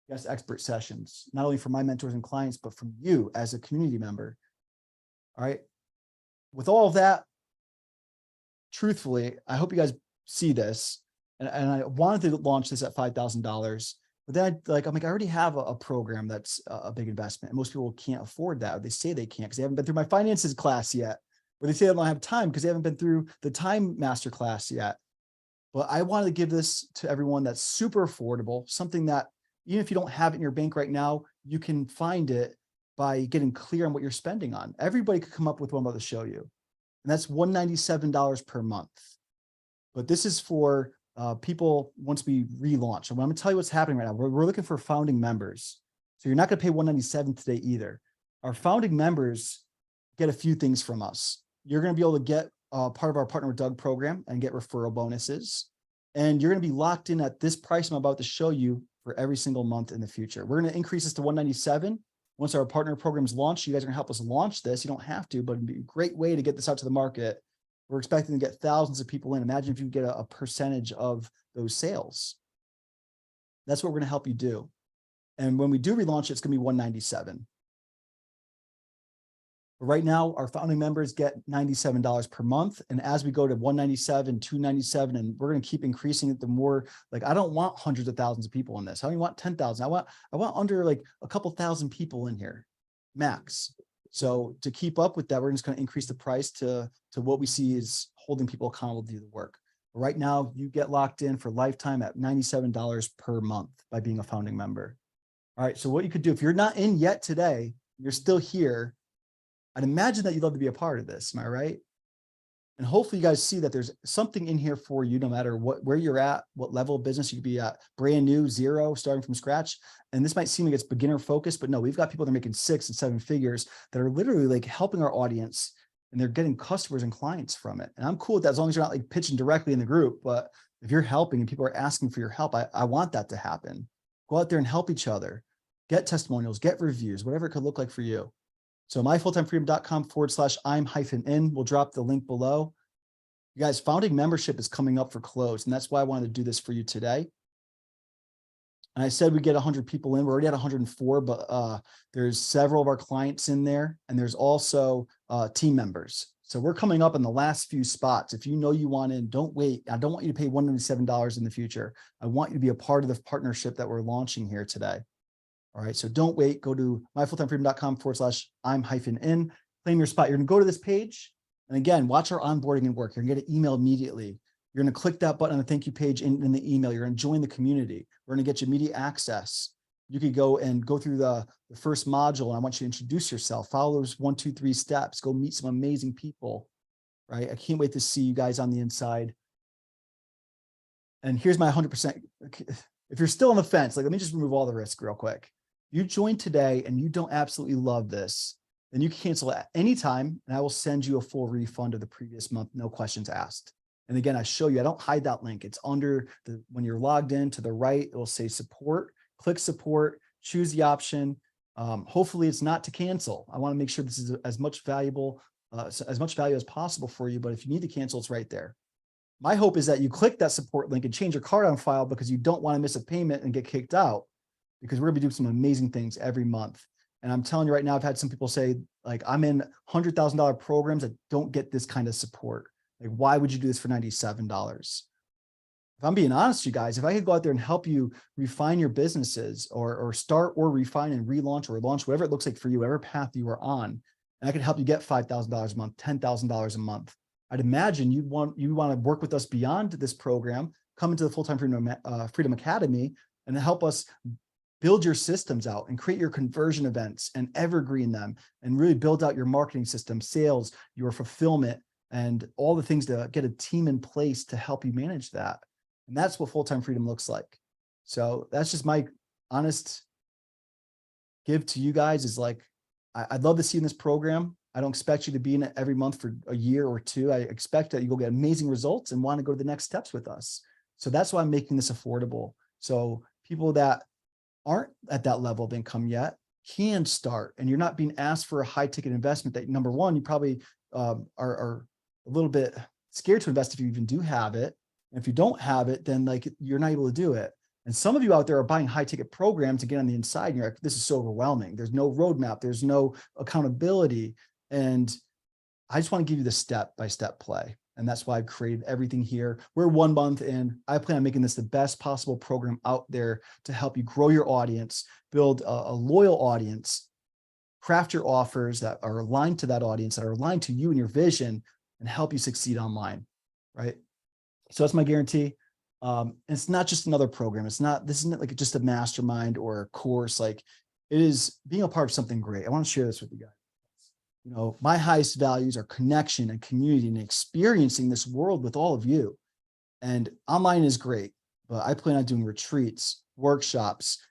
S1: Guest expert sessions, not only for my mentors and clients, but from you as a community member. All right. With all of that, truthfully, I hope you guys see this. And I wanted to launch this at $5,000, but then I already have a program that's a big investment, and most people can't afford that. Or they say they can't because they haven't been through my finances class yet, or they say they don't have time because they haven't been through the time master class yet. But I wanted to give this to everyone that's super affordable, something that even if you don't have it in your bank right now, you can find it by getting clear on what you're spending on. Everybody could come up with what I'm about to show you. And that's $197 per month. But this is for people once we relaunch. And I'm going to tell you what's happening right now. We're looking for founding members. So you're not going to pay $197 today either. Our founding members get a few things from us. You're going to be able to get part of our Partner with Doug program and get referral bonuses. And you're going to be locked in at this price I'm about to show you for every single month in the future. We're going to increase this to $197. Once our partner programs launch, you guys are going to help us launch this. You don't have to, but it'd be a great way to get this out to the market. We're expecting to get thousands of people in. Imagine if you get a percentage of those sales. That's what we're going to help you do. And when we do relaunch, it's going to be $197. But right now, our founding members get $97 per month. And as we go to $197, $297, and we're going to keep increasing it, the more, I don't want hundreds of thousands of people in this. I don't even want 10,000. I want under a couple thousand people in here, max. So to keep up with that, we're just going to increase the price to what we see is holding people accountable to do the work. But right now, you get locked in for lifetime at $97 per month by being a founding member. All right. So what you could do, if you're not in yet today, you're still here, I'd imagine that you'd love to be a part of this. Am I right? And hopefully you guys see that there's something in here for you, no matter where you're at, what level of business you could be at, brand new, zero, starting from scratch. And this might seem like it's beginner focused, but no, we've got people that are making 6 and 7 figures that are literally helping our audience, and they're getting customers and clients from it. And I'm cool with that as long as you're not pitching directly in the group. But if you're helping and people are asking for your help, I want that to happen. Go out there and help each other, get testimonials, get reviews, whatever it could look like for you. So myfulltimefreedom.com/I'm-in. We'll drop the link below. You guys, founding membership is coming up for close, and that's why I wanted to do this for you today. And I said we get 100 people in. We're already at 104, but there's several of our clients in there, and there's also team members. So we're coming up in the last few spots. If you know you want in, don't wait. I don't want you to pay $197 in the future. I want you to be a part of the partnership that we're launching here today. All right, so don't wait. Go to myfulltimefreedom.com/I'm-in. Claim your spot. You're going to go to this page. And again, watch our onboarding and work. You're going to get an email immediately. You're going to click that button on the thank you page in the email. You're going to join the community. We're going to get you immediate access. You could go through the first module, and I want you to introduce yourself. Follow those 1, 2, 3 steps. Go meet some amazing people, right? I can't wait to see you guys on the inside. And here's my 100%. If you're still on the fence, let me just remove all the risk real quick. You join today and you don't absolutely love this, then you can cancel at any time, and I will send you a full refund of the previous month, no questions asked. And again, I show you, I don't hide that link. It's under when you're logged in to the right, it will say support. Click support, choose the option. Hopefully it's not to cancel. I want to make sure this is as much value as possible for you. But if you need to cancel, it's right there. My hope is that you click that support link and change your card on file because you don't want to miss a payment and get kicked out, because we're going to be doing some amazing things every month. And I'm telling you right now, I've had some people say, I'm in $100,000 programs that don't get this kind of support. Why would you do this for $97? If I'm being honest, you guys, if I could go out there and help you refine your businesses or start or refine and relaunch or launch, whatever it looks like for you, whatever path you are on, and I could help you get $5,000 a month, $10,000 a month, I'd imagine you want to work with us beyond this program, come into the Full-Time Freedom Academy and help us build your systems out and create your conversion events and evergreen them and really build out your marketing system, sales, your fulfillment, and all the things to get a team in place to help you manage that. And that's what full-time freedom looks like. So that's just my honest give to you guys is like, I'd love to see you in this program. I don't expect you to be in it every month for a year or two. I expect that you'll get amazing results and want to go to the next steps with us. So that's why I'm making this affordable. So people that aren't at that level of income yet can start, and you're not being asked for a high ticket investment that, number one, you probably are a little bit scared to invest if you even do have it. And if you don't have it, then like you're not able to do it. And some of you out there are buying high ticket programs to get on the inside and you're like, this is so overwhelming. There's no roadmap. There's no accountability. And I just want to give you the step-by-step play. And that's why I've created everything here. We're 1 month in. I plan on making this the best possible program out there to help you grow your audience, build a loyal audience, craft your offers that are aligned to that audience, that are aligned to you and your vision, and help you succeed online, right? So that's my guarantee. And it's not just another program. This isn't like just a mastermind or a course. Like, it is being a part of something great. I want to share this with you guys. You know, my highest values are connection and community and experiencing this world with all of you. And online is great, but I plan on doing retreats, workshops,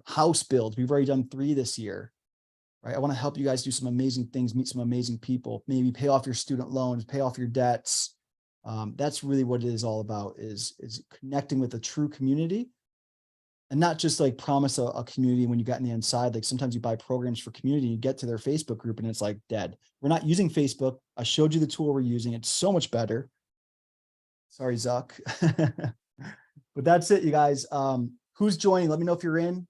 S1: house builds. We've already done 3 this year, right? I want to help you guys do some amazing things, meet some amazing people, maybe pay off your student loans, pay off your debts. That's really what it is all about, is connecting with a true community. And not just like promise a community when you got on the inside. Like sometimes you buy programs for community, you get to their Facebook group and it's like dead. We're not using Facebook. I showed you the tool we're using. It's so much better. Sorry, Zuck. But that's it, you guys. Who's joining? Let me know if you're in.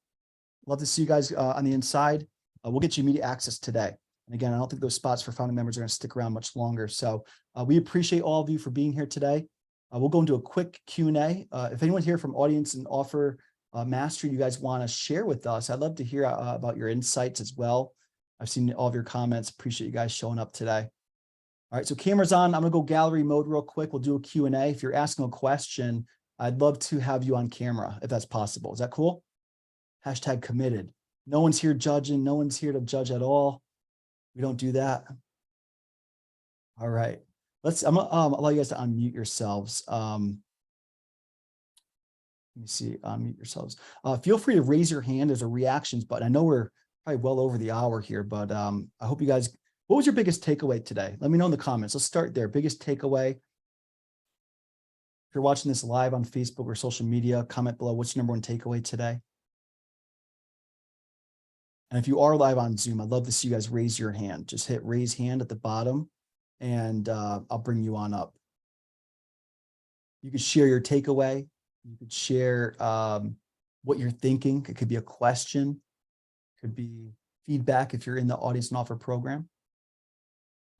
S1: Love to see you guys on the inside. We'll get you immediate access today. And again, I don't think those spots for founding members are going to stick around much longer. So we appreciate all of you for being here today. We'll go into a quick Q&A. If anyone here from audience and offer mastery you guys want to share with us, I'd love to hear about your insights as well. I've seen all of your comments. Appreciate you guys showing up today. All right, so camera's on. I'm gonna go gallery mode real quick. We'll do a Q&A. If you're asking a question, I'd love to have you on camera if that's possible. Is that cool? Hashtag committed. No one's here judging. No one's here to judge at all. We don't do that. All right, I'm gonna allow you guys to unmute yourselves. Let me see, unmute yourselves. Feel free to raise your hand. There's a reactions button. I know we're probably well over the hour here, but I hope you guys, what was your biggest takeaway today? Let me know in the comments. Let's start there. Biggest takeaway. If you're watching this live on Facebook or social media, comment below. What's your #1 takeaway today? And if you are live on Zoom, I'd love to see you guys raise your hand. Just hit raise hand at the bottom and I'll bring you on up. You could share your takeaway. You could share what you're thinking. It could be a question, could be feedback if you're in the audience and offer program.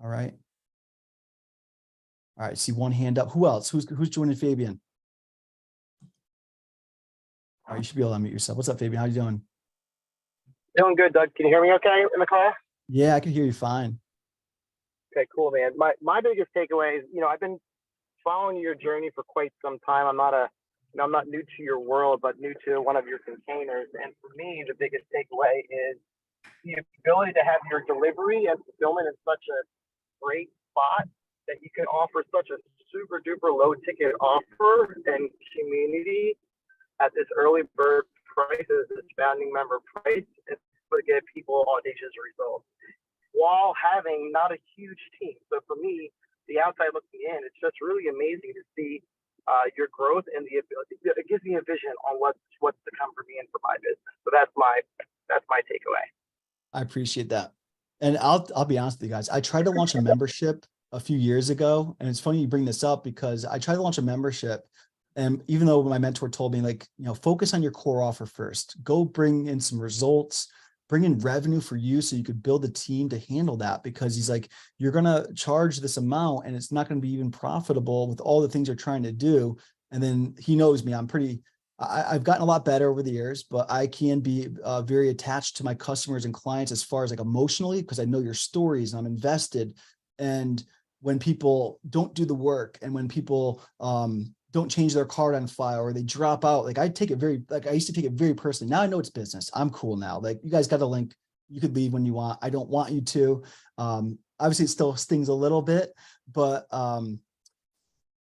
S1: All right. All right, see one hand up. Who else? Who's joining Fabian? All right, you should be able to unmute yourself. What's up, Fabian? How you doing?
S3: Doing good, Doug. Can you hear me okay in the call?
S1: Yeah, I can hear you fine.
S3: Okay, cool, man. My biggest takeaway is, I've been following your journey for quite some time. I'm not new to your world, but new to one of your containers. And for me, the biggest takeaway is the ability to have your delivery and fulfillment in such a great spot that you can offer such a super duper low ticket offer and community at this early bird price, this founding member price, and to get people audacious results while having not a huge team. So for me, the outside looking in, it's just really amazing to see your growth and the ability. It gives me a vision on what's to come for me and for my business. So that's my takeaway.
S1: I appreciate that. And I'll be honest with you guys. I tried to launch a membership a few years ago, and it's funny you bring this up because I tried to launch a membership, and even though my mentor told me, like, focus on your core offer first, go bring in some results, bring in revenue for you so you could build a team to handle that, because he's like, you're going to charge this amount and it's not going to be even profitable with all the things you're trying to do. And then he knows me. I've gotten a lot better over the years, but I can be very attached to my customers and clients as far as like emotionally, because I know your stories and I'm invested. And when people don't do the work and when people don't change their card on file, or they drop out. Like I used to take it very personally. Now I know it's business. I'm cool now. Like, you guys got a link. You could leave when you want. I don't want you to. Obviously it still stings a little bit, but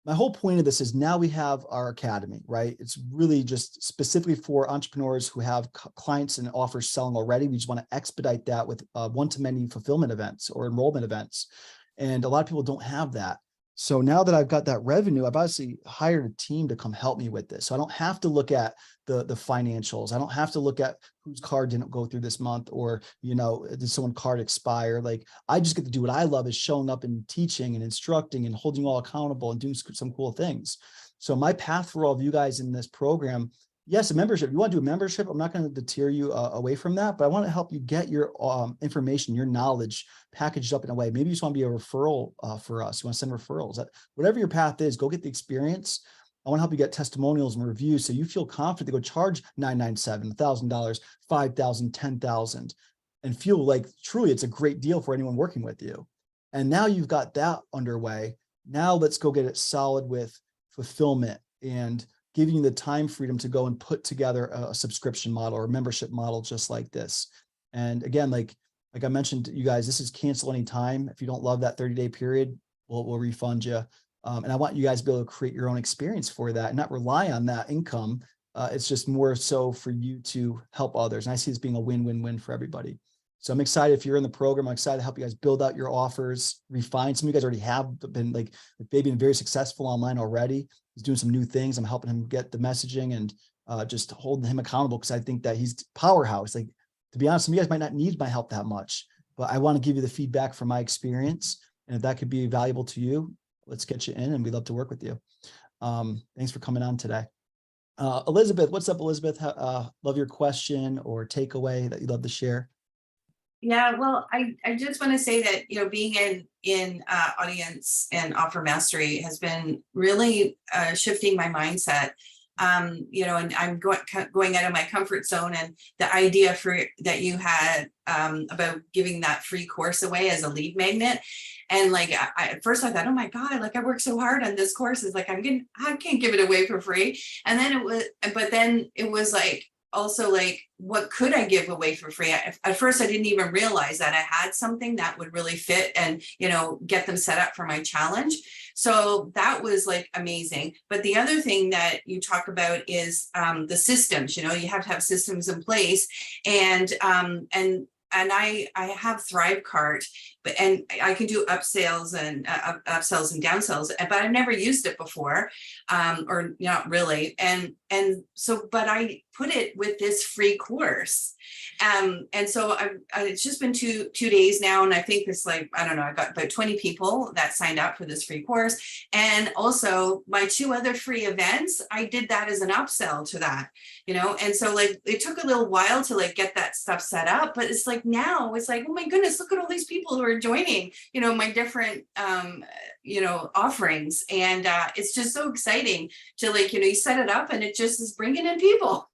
S1: my whole point of this is now we have our academy, right? It's really just specifically for entrepreneurs who have clients and offers selling already. We just want to expedite that with one-to-many fulfillment events or enrollment events. And a lot of people don't have that. So now that I've got that revenue, I've obviously hired a team to come help me with this. So I don't have to look at the financials. I don't have to look at whose card didn't go through this month, or, did someone's card expire? Like, I just get to do what I love, is showing up and teaching and instructing and holding you all accountable and doing some cool things. So my path for all of you guys in this program, yes, a membership. You want to do a membership, I'm not going to deter you away from that, but I want to help you get your information, your knowledge packaged up in a way. Maybe you just want to be a referral for us. You want to send referrals. Whatever your path is, go get the experience. I want to help you get testimonials and reviews so you feel confident to go charge $997, $1,000, $5,000, $10,000, and feel like truly it's a great deal for anyone working with you. And now you've got that underway. Now let's go get it solid with fulfillment and giving you the time freedom to go and put together a subscription model or a membership model just like this. And again, like I mentioned to you guys, this is cancel anytime. If you don't love that 30-day period, we'll refund you. And I want you guys to be able to create your own experience for that and not rely on that income. It's just more so for you to help others. And I see this being a win-win-win for everybody. So I'm excited. If you're in the program, I'm excited to help you guys build out your offers, refine. Some of you guys already have been like Baby, been very successful online already. He's doing some new things. I'm helping him get the messaging and just holding him accountable, because I think that he's powerhouse. Like, to be honest, some of you guys might not need my help that much, but I want to give you the feedback from my experience. And if that could be valuable to you, let's get you in, and we'd love to work with you. Thanks for coming on today. Elizabeth, what's up, Elizabeth? Love your question or takeaway that you'd love to share.
S4: Yeah, well, I just want to say that, being in audience and offer mastery has been really shifting my mindset. And I'm going out of my comfort zone, and the idea that you had about giving that free course away as a lead magnet. And like, at first I thought, oh my God, like I worked so hard on this course. It's like, I can't give it away for free. And then it was like, also like, what could I give away for free? At first, I didn't even realize that I had something that would really fit and, get them set up for my challenge. So that was like amazing. But the other thing that you talk about is the systems. You have to have systems in place, and I have Thrivecart, and I can do upsells and downsells, but I've never used it before, or not really. And so, but I put it with this free course. And so it's just been two days now. And I think it's like, I don't know, I got about 20 people that signed up for this free course. And also my 2 other free events, I did that as an upsell to that, and so like, it took a little while to like get that stuff set up, but it's like, now it's like, oh my goodness, look at all these people who are joining, my different, offerings. And it's just so exciting to like, you set it up and it just is bringing in people.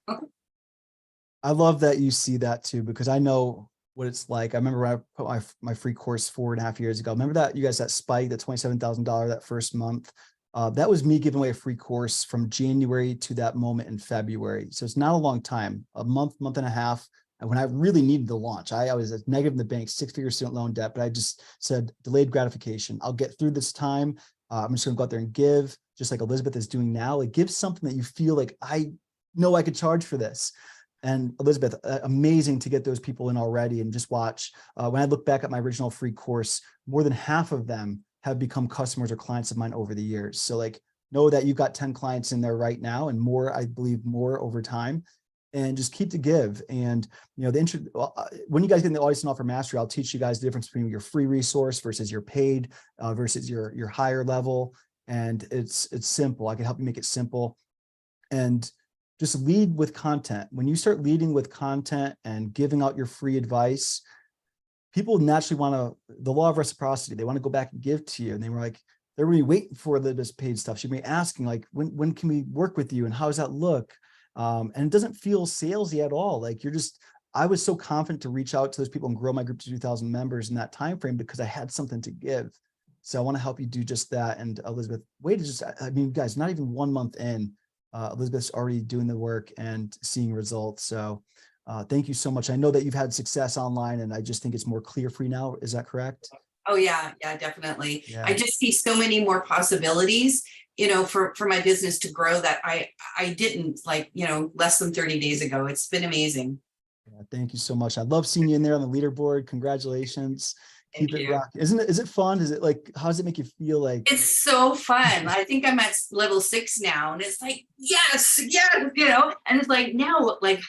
S1: I love that you see that too, because I know what it's like. I remember when I put my free course 4.5 years ago. Remember that, you guys, that spike, that $27,000 that first month? That was me giving away a free course from January to that moment in February. So it's not a long time, a month and a half. And when I really needed to launch, I was negative in the bank, 6-figure student loan debt, but I just said, delayed gratification. I'll get through this time. I'm just gonna go out there and give, just like Elizabeth is doing now. Like, give something that you feel like, I know I could charge for this. And Elizabeth, amazing to get those people in already. And just watch, when I look back at my original free course, more than half of them have become customers or clients of mine over the years. So like, know that you've got 10 clients in there right now, and more, I believe, more over time. And just keep to give. And when you guys get in the audience and offer mastery, I'll teach you guys the difference between your free resource versus your paid versus your higher level. And it's simple. I can help you make it simple. And just lead with content. When you start leading with content and giving out your free advice, people naturally want to, the law of reciprocity, they want to go back and give to you. And they were like, they're really waiting for this paid stuff. She'd be asking like, when can we work with you? And how does that look? And it doesn't feel salesy at all. Like, I was so confident to reach out to those people and grow my group to 2,000 members in that time frame because I had something to give. So I want to help you do just that. And Elizabeth, way to just, I mean, guys, not even 1 month in, Elizabeth's already doing the work and seeing results. So thank you so much. I know that you've had success online, and I just think it's more clear for you now. Is that correct?
S4: Oh yeah, definitely.
S1: Yeah.
S4: I just see so many more possibilities, for my business to grow that I didn't, like, less than 30 days ago. It's been amazing.
S1: Yeah, thank you so much. I love seeing you in there on the leaderboard. Congratulations.
S4: Thank
S1: Keep it
S4: you.
S1: rocking. Is it fun? Is it like, how does it make you feel like?
S4: It's so fun. I think I'm at level 6 now, and it's like, yes, and it's like now, like,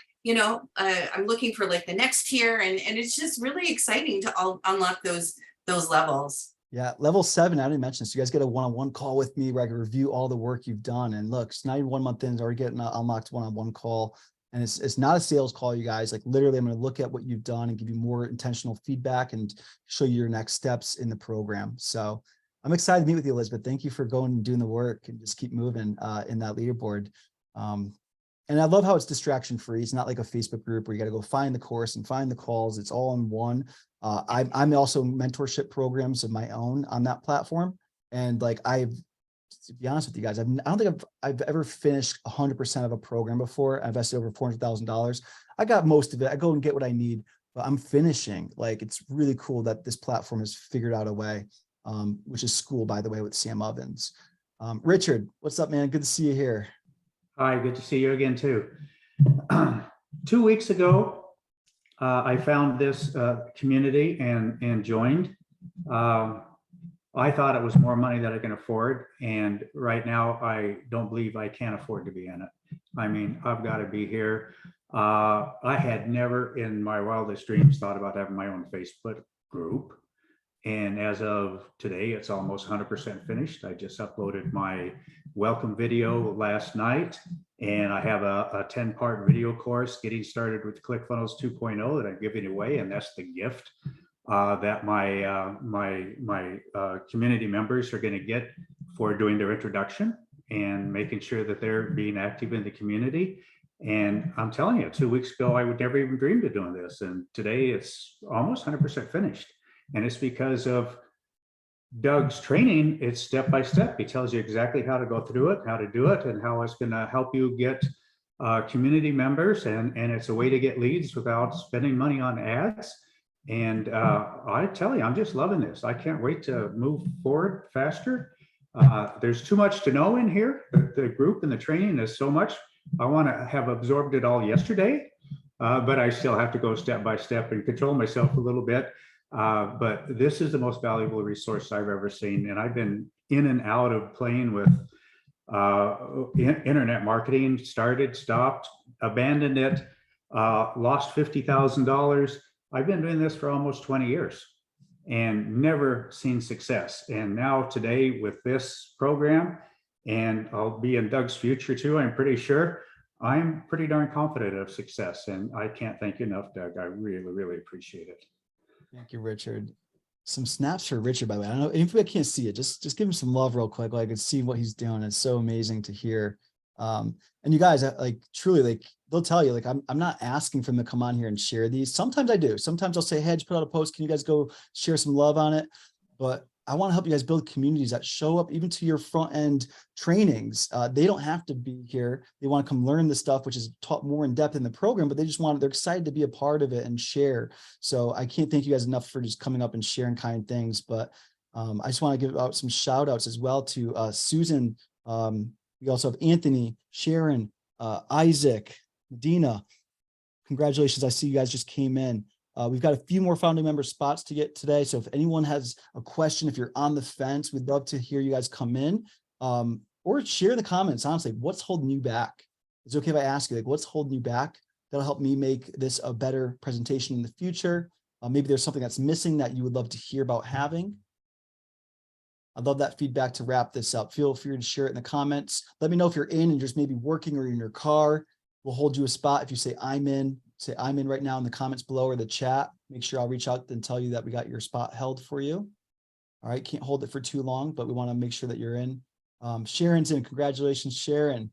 S4: I'm looking for like the next tier, and it's just really exciting to unlock those levels.
S1: Yeah, level 7, I didn't mention this. You guys get a one-on-one call with me where I can review all the work you've done. And look, it's not even 1 month in, it's already getting an unlocked one-on-one call. And it's not a sales call, you guys. Like, literally, I'm going to look at what you've done and give you more intentional feedback and show you your next steps in the program. So I'm excited to meet with you, Elizabeth. Thank you for going and doing the work, and just keep moving in that leaderboard. And I love how it's distraction free. It's not like a Facebook group where you got to go find the course and find the calls. It's all in one. I'm also mentorship programs of my own on that platform. And like, to be honest with you guys, I don't think I've ever finished 100% of a program before. I invested over $400,000. I got most of it. I go and get what I need, but I'm finishing. Like, it's really cool that this platform has figured out a way, which is School, by the way, with Sam Ovens. Richard, what's up, man? Good to see you here.
S5: Hi, good to see you again too. 2 weeks ago, I found this community and joined. I thought it was more money that I can afford, and right now I don't believe I can afford to be in it. I mean, I've got to be here. I had never in my wildest dreams thought about having my own Facebook group. And as of today, it's almost 100% finished. I just uploaded my welcome video last night, and I have a 10-part video course getting started with ClickFunnels 2.0 that I'm giving away, and that's the gift that my community members are going to get for doing their introduction and making sure that they're being active in the community. And I'm telling you, 2 weeks ago, I would never even dreamed of doing this, and today it's almost 100% finished. And it's because of Doug's training. It's step by step. He tells you exactly how to go through it, how to do it, and how it's going to help you get community members. And it's a way to get leads without spending money on ads. And I tell you, I'm just loving this. I can't wait to move forward faster. There's too much to know in here. The group and the training is so much. I want to have absorbed it all yesterday, but I still have to go step by step and control myself a little bit. But this is the most valuable resource I've ever seen. And I've been in and out of playing with internet marketing, started, stopped, abandoned it, lost $50,000. I've been doing this for almost 20 years and never seen success. And now today with this program, and I'll be in Doug's future too, I'm pretty sure, I'm pretty darn confident of success. And I can't thank you enough, Doug. I really, really appreciate it.
S1: Thank you, Richard. Some snaps for Richard, by the way. I don't know if I can't see it. Just give him some love real quick. Like, I can see what he's doing. It's so amazing to hear. And you guys, like, truly, like, they'll tell you, like, I'm not asking for them to come on here and share these. Sometimes I do. Sometimes I'll say, hey, just put out a post. Can you guys go share some love on it? But I want to help you guys build communities that show up even to your front end trainings. They don't have to be here. They want to come learn the stuff, which is taught more in depth in the program, but they're excited to be a part of it and share. So I can't thank you guys enough for just coming up and sharing kind things. But I just want to give out some shout outs as well to Susan. We also have Anthony, Sharon, Isaac, Medina. Congratulations. I see you guys just came in. We've got a few more founding member spots to get today. So if anyone has a question, if you're on the fence, we'd love to hear you guys come in, or share in the comments. Honestly, what's holding you back? It's okay if I ask you, like, what's holding you back? That'll help me make this a better presentation in the future. Maybe there's something that's missing that you would love to hear about having. I'd love that feedback to wrap this up. Feel free to share it in the comments. Let me know if you're in and just maybe working or in your car. We'll hold you a spot. If you say I'm in, say I'm in right now in the comments below or the chat. Make sure I'll reach out and tell you that we got your spot held for you. All right, can't hold it for too long, but we want to make sure that you're in. Sharon's in. Congratulations, Sharon.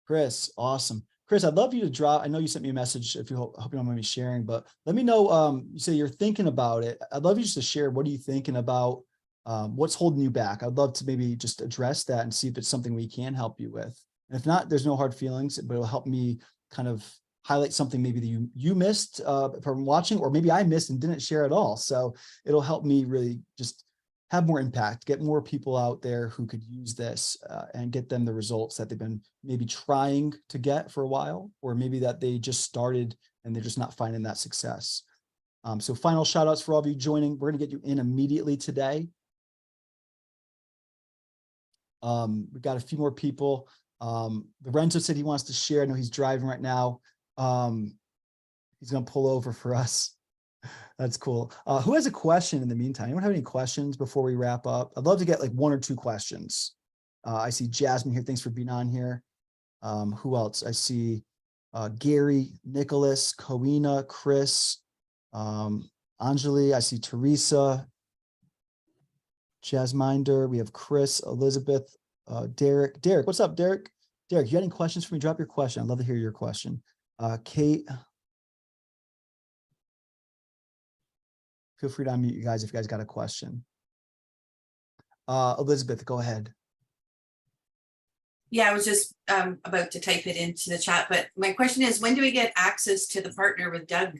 S1: Chris, awesome. Chris, I'd love you to drop. I know you sent me a message. If you hope you don't mind me sharing, but let me know. You say you're thinking about it. I'd love you just to share. What are you thinking about? What's holding you back? I'd love to maybe just address that and see if it's something we can help you with. And if not, there's no hard feelings, but it'll help me kind of highlight something maybe that you missed from watching, or maybe I missed and didn't share at all. So it'll help me really just have more impact, get more people out there who could use this and get them the results that they've been maybe trying to get for a while, or maybe that they just started and they're just not finding that success. So final shout outs for all of you joining. We're going to get you in immediately today. We've got a few more people. Lorenzo said he wants to share. I know he's driving right now. He's going to pull over for us. That's cool. Who has a question in the meantime? Anyone have any questions before we wrap up? I'd love to get like 1 or 2 questions. I see Jasmine here. Thanks for being on here. Who else? I see Gary, Nicholas, Coena, Chris, Anjali. I see Teresa, Jasminder. We have Chris, Elizabeth, Derek. Derek, what's up, Derek? Derek, you got any questions for me? Drop your question. I'd love to hear your question. Kate. Feel free to unmute you guys if you guys got a question. Elizabeth, go ahead.
S4: Yeah, I was just about to type it into the chat, but my question is, when do we get access to the partner with Doug?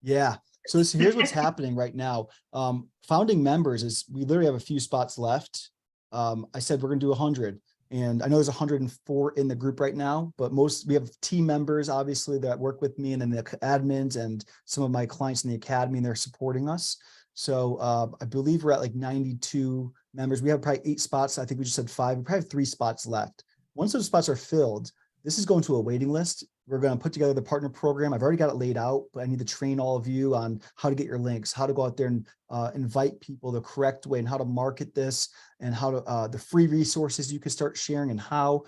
S1: Yeah, so here's what's happening right now. Founding members is we literally have a few spots left. I said we're gonna do 100. And I know there's 104 in the group right now, but we have team members, obviously, that work with me, and then the admins and some of my clients in the academy, and they're supporting us. So I believe we're at like 92 members. We have probably 8 spots. I think we just had 5. We probably have 3 spots left. Once those spots are filled, this is going to a waiting list. We're going to put together the partner program. I've already got it laid out, but I need to train all of you on how to get your links, how to go out there and invite people the correct way, and how to market this, and how to the free resources you can start sharing, and how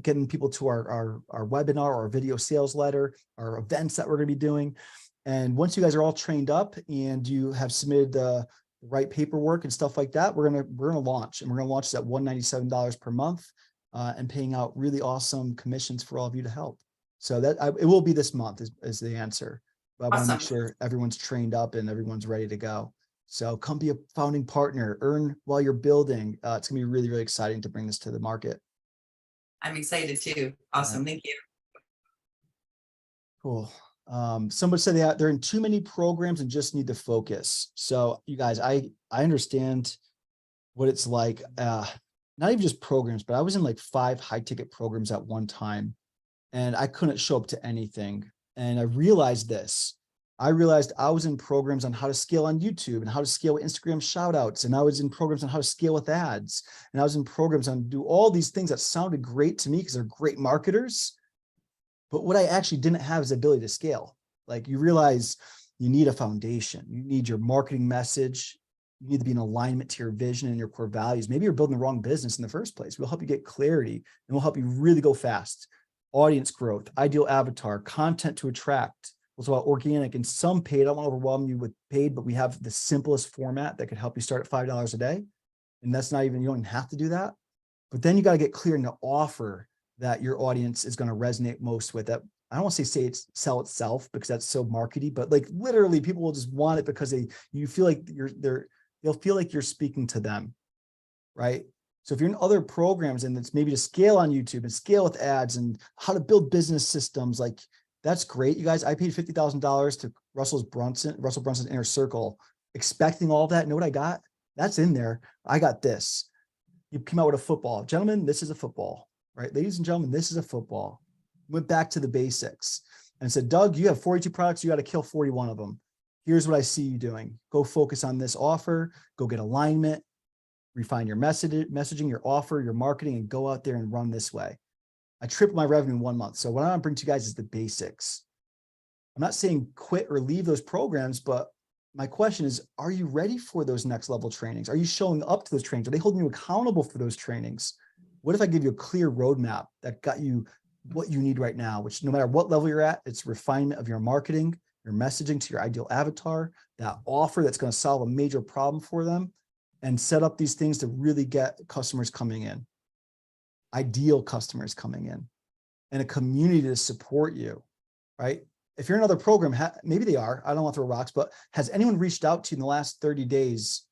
S1: getting people to our webinar, our video sales letter, our events that we're going to be doing. And once you guys are all trained up and you have submitted the right paperwork and stuff like that, we're gonna launch, and we're gonna launch at $197 per month and paying out really awesome commissions for all of you to help. So that it will be this month is the answer. But I want to make sure everyone's trained up and everyone's ready to go. So come be a founding partner, earn while you're building. It's gonna be really, really exciting to bring this to the market.
S4: I'm excited too. Awesome. Thank you.
S1: Cool. Somebody said they're in too many programs and just need to focus. So you guys, I understand what it's like. Not even just programs, but I was in like 5 high ticket programs at one time, and I couldn't show up to anything. And I realized this. I realized I was in programs on how to scale on YouTube and how to scale with Instagram shout outs. And I was in programs on how to scale with ads. And I was in programs on do all these things that sounded great to me because they're great marketers. But what I actually didn't have is the ability to scale. Like, you realize you need a foundation. You need your marketing message. You need to be in alignment to your vision and your core values. Maybe you're building the wrong business in the first place. We'll help you get clarity, and we'll help you really go fast. Audience growth, ideal avatar, content to attract. We'll talk about organic and some paid. I don't want to overwhelm you with paid, but we have the simplest format that could help you start at $5 a day. And that's not even, you don't even have to do that. But then you got to get clear in the offer that your audience is going to resonate most with. That I don't want to say it's sell itself, because that's so markety, but like literally people will just want it because you feel like they'll feel like you're speaking to them, right? So if you're in other programs and it's maybe to scale on YouTube and scale with ads and how to build business systems, like that's great. You guys, I paid $50,000 to Russell Brunson's Inner Circle, expecting all that. Know what I got? That's in there. I got this. You came out with a football. Gentlemen, this is a football, right? Ladies and gentlemen, this is a football. Went back to the basics and said, Doug, you have 42 products. You got to kill 41 of them. Here's what I see you doing. Go focus on this offer, go get alignment, refine your messaging, your offer, your marketing, and go out there and run this way. I tripled my revenue in 1 month. So what I want to bring to you guys is the basics. I'm not saying quit or leave those programs, but my question is, are you ready for those next level trainings? Are you showing up to those trainings? Are they holding you accountable for those trainings? What if I give you a clear roadmap that got you what you need right now, which no matter what level you're at, it's refinement of your marketing, your messaging to your ideal avatar, that offer that's going to solve a major problem for them, and set up these things to really get customers coming in, ideal customers coming in. and a community to support you, right? If you're in another program, maybe they are, I don't want to throw rocks, but has anyone reached out to you in the last 30 days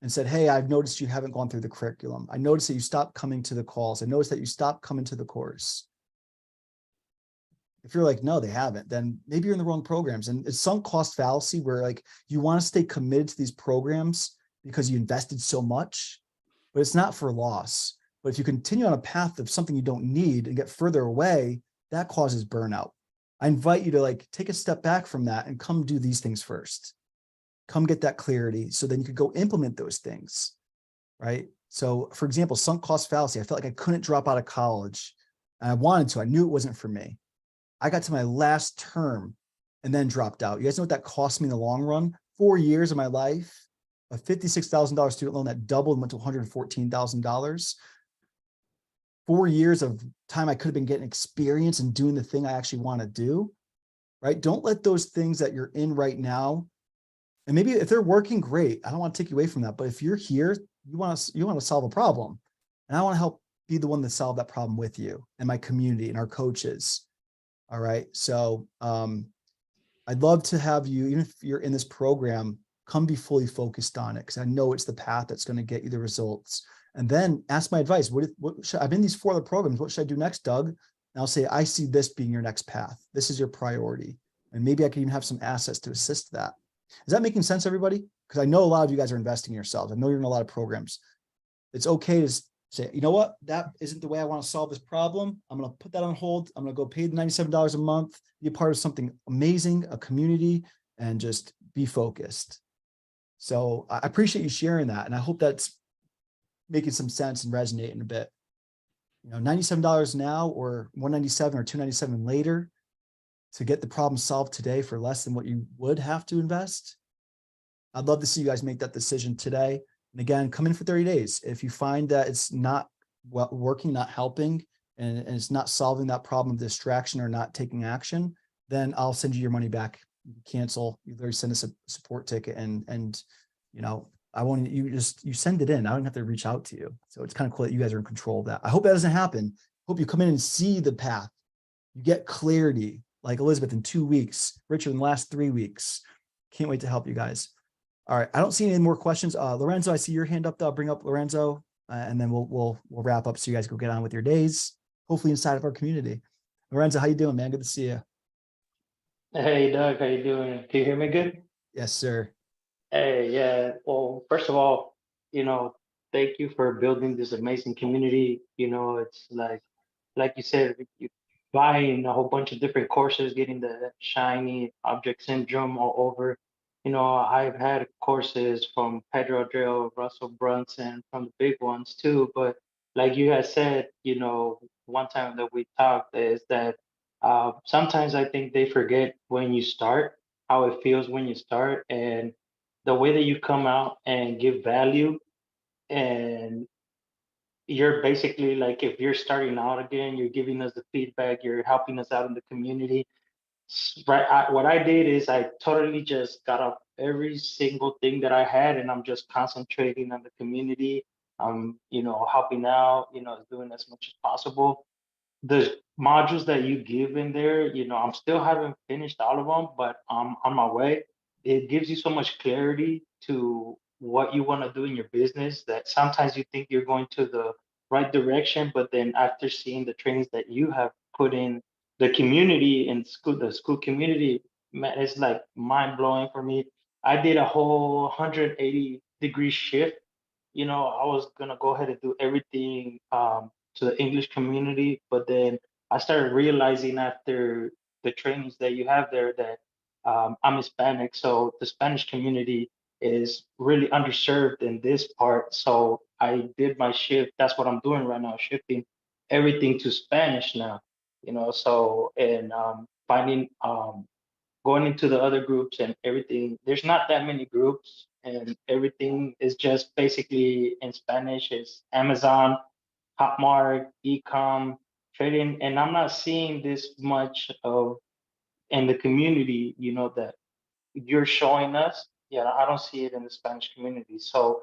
S1: and said, hey, I've noticed you haven't gone through the curriculum. I noticed that you stopped coming to the calls. I noticed that you stopped coming to the course. If you're like, no, they haven't, then maybe you're in the wrong programs. And it's sunk cost fallacy where like you want to stay committed to these programs because you invested so much, but it's not for loss. But if you continue on a path of something you don't need and get further away, that causes burnout. I invite you to like take a step back from that and come do these things first. Come get that clarity so then you could go implement those things, right? So for example, sunk cost fallacy, I felt like I couldn't drop out of college and I wanted to, I knew it wasn't for me. I got to my last term and then dropped out. You guys know what that cost me in the long run? 4 years of my life, a $56,000 student loan that doubled and went to $114,000. 4 years of time I could have been getting experience and doing the thing I actually want to do, right? Don't let those things that you're in right now, and maybe if they're working, great. I don't want to take you away from that. But if you're here, you want to solve a problem. And I want to help be the one to solve that problem with you and my community and our coaches. All right. So I'd love to have you, even if you're in this program, come be fully focused on it because I know it's the path that's going to get you the results. And then ask my advice. I'm in these 4 other programs. What should I do next, Doug? And I'll say, I see this being your next path. This is your priority. And maybe I can even have some assets to assist that. Is that making sense, everybody? Because I know a lot of you guys are investing in yourselves. I know you're in a lot of programs. It's okay to say, you know what, that isn't the way I want to solve this problem. I'm going to put that on hold. I'm going to go pay the $97 a month, be a part of something amazing, a community, and just be focused. So I appreciate you sharing that. And I hope that's making some sense and resonating a bit. You know, $97 now or $197 or $297 later to get the problem solved today for less than what you would have to invest. I'd love to see you guys make that decision today. And again, come in for 30 days. If you find that it's not working, not helping, and it's not solving that problem of distraction or not taking action, then I'll send you your money back. You cancel, you literally send us a support ticket and you know, I want you send it in. I don't have to reach out to you. So it's kind of cool that you guys are in control of that. I hope that doesn't happen. Hope you come in and see the path. You get clarity like Elizabeth in 2 weeks, Richard in the last 3 weeks. Can't wait to help you guys. All right. I don't see any more questions. Lorenzo, I see your hand up. I'll bring up Lorenzo and then we'll wrap up so you guys go get on with your days, hopefully inside of our community. Lorenzo, how you doing, man? Good to see you.
S6: Hey Doug, how you doing? Can you hear me good?
S1: Yes, sir.
S6: Hey, yeah. Well, first of all, thank you for building this amazing community. It's like you said, you buying a whole bunch of different courses, getting the shiny object syndrome all over. I've had courses from Pedro Drill, Russell Brunson, from the big ones too. But like you had said, one time that we talked is that sometimes I think they forget when you start, how it feels when you start, and the way that you come out and give value. And you're basically like, if you're starting out again, you're giving us the feedback, you're helping us out in the community. Right. What I did is I totally just got up every single thing that I had, and I'm just concentrating on the community. Helping out, doing as much as possible. The modules that you give in there, I'm still haven't finished all of them, but I'm on my way. It gives you so much clarity to what you want to do in your business that sometimes you think you're going to the right direction, but then after seeing the trainings that you have put in the community and school, the school community, man, it's like mind blowing for me. I did a whole 180-degree shift. I was gonna go ahead and do everything to the English community, but then I started realizing after the trainings that you have there that I'm Hispanic, so the Spanish community is really underserved in this part. So I did my shift. That's what I'm doing right now, shifting everything to Spanish now. So and finding going into the other groups and everything. There's not that many groups, and everything is just basically in Spanish. It's Amazon, Hotmart, Ecom, trading, and I'm not seeing this much of in the community. That you're showing us. Yeah, I don't see it in the Spanish community. So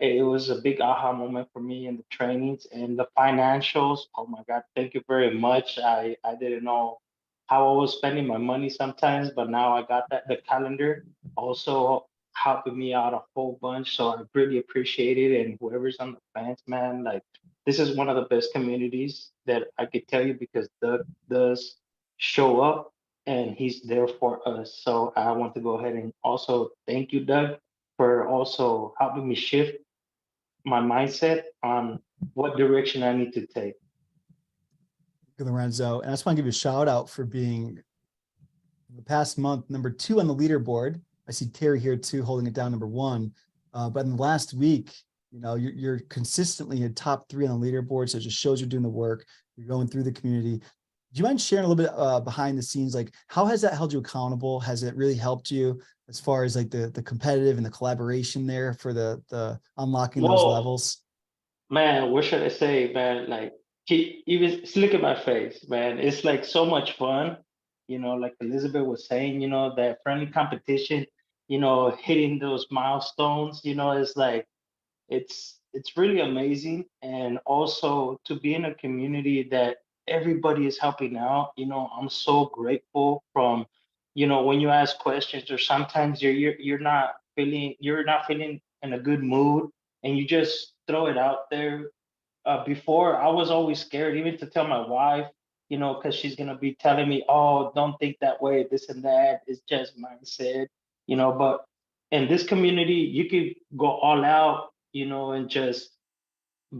S6: it was a big aha moment for me in the trainings and the financials. Oh my God, thank you very much. I didn't know how I was spending my money sometimes, but now I got that. The calendar also helping me out a whole bunch. So I really appreciate it. And whoever's on the fence, man, like this is one of the best communities that I could tell you, because Doug does show up and he's there for us. So I want to go ahead and also thank you, Doug, for also helping me shift my mindset on what direction I need to take.
S1: Lorenzo, and I just want to give you a shout out for being the past month #2 on the leaderboard. I see Terry here too, holding it down #1. But in the last week, you know, you're consistently in top 3 on the leaderboard. So it just shows you're doing the work. You're going through the community. Do you mind sharing a little bit behind the scenes? Like, how has that held you accountable? Has it really helped you as far as like the competitive and the collaboration there for the unlocking those levels?
S6: Man, what should I say, man? Like, even look at my face, man. It's like so much fun. You know, like Elizabeth was saying, you know, that friendly competition, you know, hitting those milestones, you know, it's like, it's really amazing. And also to be in a community that everybody is helping out, you know, I'm so grateful. From, you know, when you ask questions, or sometimes you're not feeling in a good mood, and you just throw it out there. Before, I was always scared even to tell my wife, you know, because she's gonna be telling me, oh, don't think that way, this and that, it's just mindset, you know. But in this community, you could go all out, you know, and just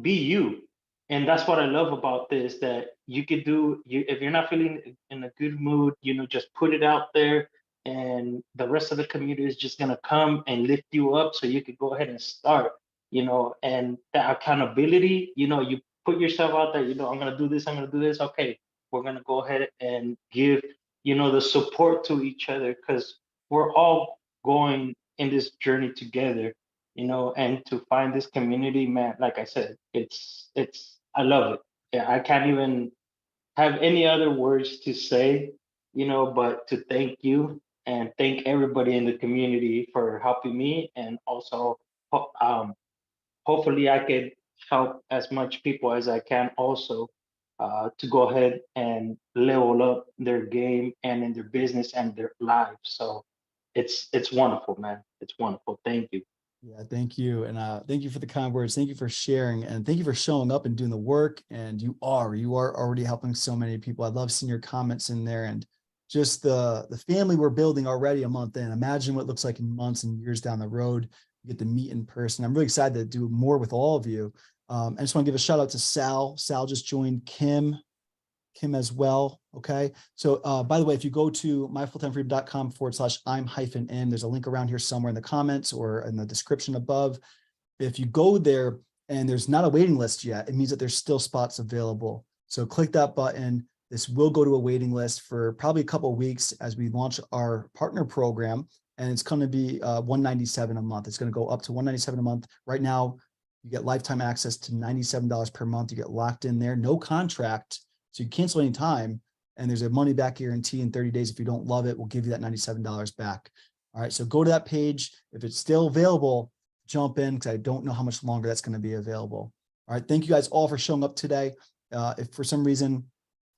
S6: be you. And that's what I love about this, that you could do, you, if you're not feeling in a good mood, you know, just put it out there, and the rest of the community is just going to come and lift you up, so you could go ahead and start, you know. And that accountability, you know, you put yourself out there, you know, I'm going to do this, I'm going to do this, okay, we're going to go ahead and give, you know, the support to each other, because we're all going in this journey together, you know. And to find this community, man, like I said, it's I love it. Yeah, I can't even have any other words to say, you know, but to thank you and thank everybody in the community for helping me. And also, um, hopefully I could help as much people as I can also, to go ahead and level up their game and in their business and their lives. So it's wonderful, man. It's wonderful. Thank you.
S1: Yeah, thank you. And thank you for the kind words. Thank you for sharing, and thank you for showing up and doing the work. And you are already helping so many people. I love seeing your comments in there, and just the family we're building already a month in. Imagine what it looks like in months and years down the road. You get to meet in person. I'm really excited to do more with all of you. I just want to give a shout out to Sal. Sal just joined, Kim as well. Okay. So by the way, if you go to myfulltimefreedom.com/I'm-in, there's a link around here somewhere in the comments or in the description above. If you go there and there's not a waiting list yet, it means that there's still spots available. So click that button. This will go to a waiting list for probably a couple of weeks as we launch our partner program. And it's going to be $197 a month. It's going to go up to $197 a month. Right now, you get lifetime access to $97 per month. You get locked in there, no contract. So you cancel any time, and there's a money back guarantee in 30 days. If you don't love it, we'll give you that $97 back. All right. So go to that page. If it's still available, jump in, because I don't know how much longer that's going to be available. All right. Thank you guys all for showing up today. If for some reason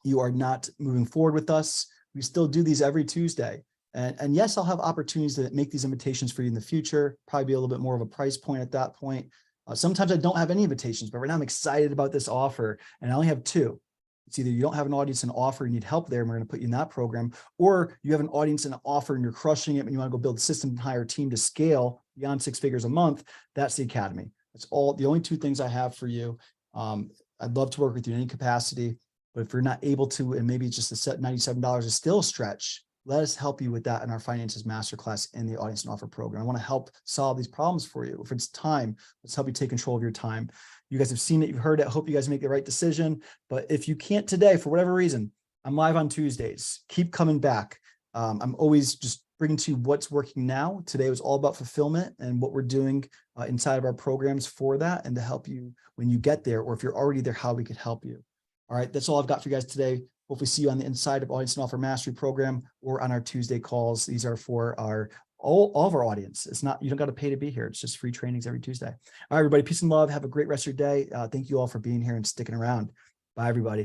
S1: you are not moving forward with us, we still do these every Tuesday. And yes, I'll have opportunities to make these invitations for you in the future, probably be a little bit more of a price point at that point. Sometimes I don't have any invitations, but right now I'm excited about this offer, and I only have 2. It's either you don't have an audience and offer, you need help there, and we're going to put you in that program, or you have an audience and an offer and you're crushing it and you want to go build a system and hire a team to scale beyond 6 figures a month. That's the academy. That's all the only 2 things I have for you. I'd love to work with you in any capacity, but if you're not able to, and maybe it's just a set $97 is still a stretch, let us help you with that in our finances masterclass in the audience and offer program. I want to help solve these problems for you. If it's time, let's help you take control of your time. You guys have seen it, you've heard it. I hope you guys make the right decision. But if you can't today, for whatever reason, I'm live on Tuesdays. Keep coming back. I'm always just bringing to you what's working now. Today was all about fulfillment and what we're doing inside of our programs for that, and to help you when you get there, or if you're already there, how we could help you. All right, that's all I've got for you guys today. Hopefully see you on the inside of Audience and Offer Mastery program or on our Tuesday calls. These are for our all of our audience. It's not, you don't got to pay to be here. It's just free trainings every Tuesday. All right, everybody, peace and love. Have a great rest of your day. Thank you all for being here and sticking around. Bye, everybody.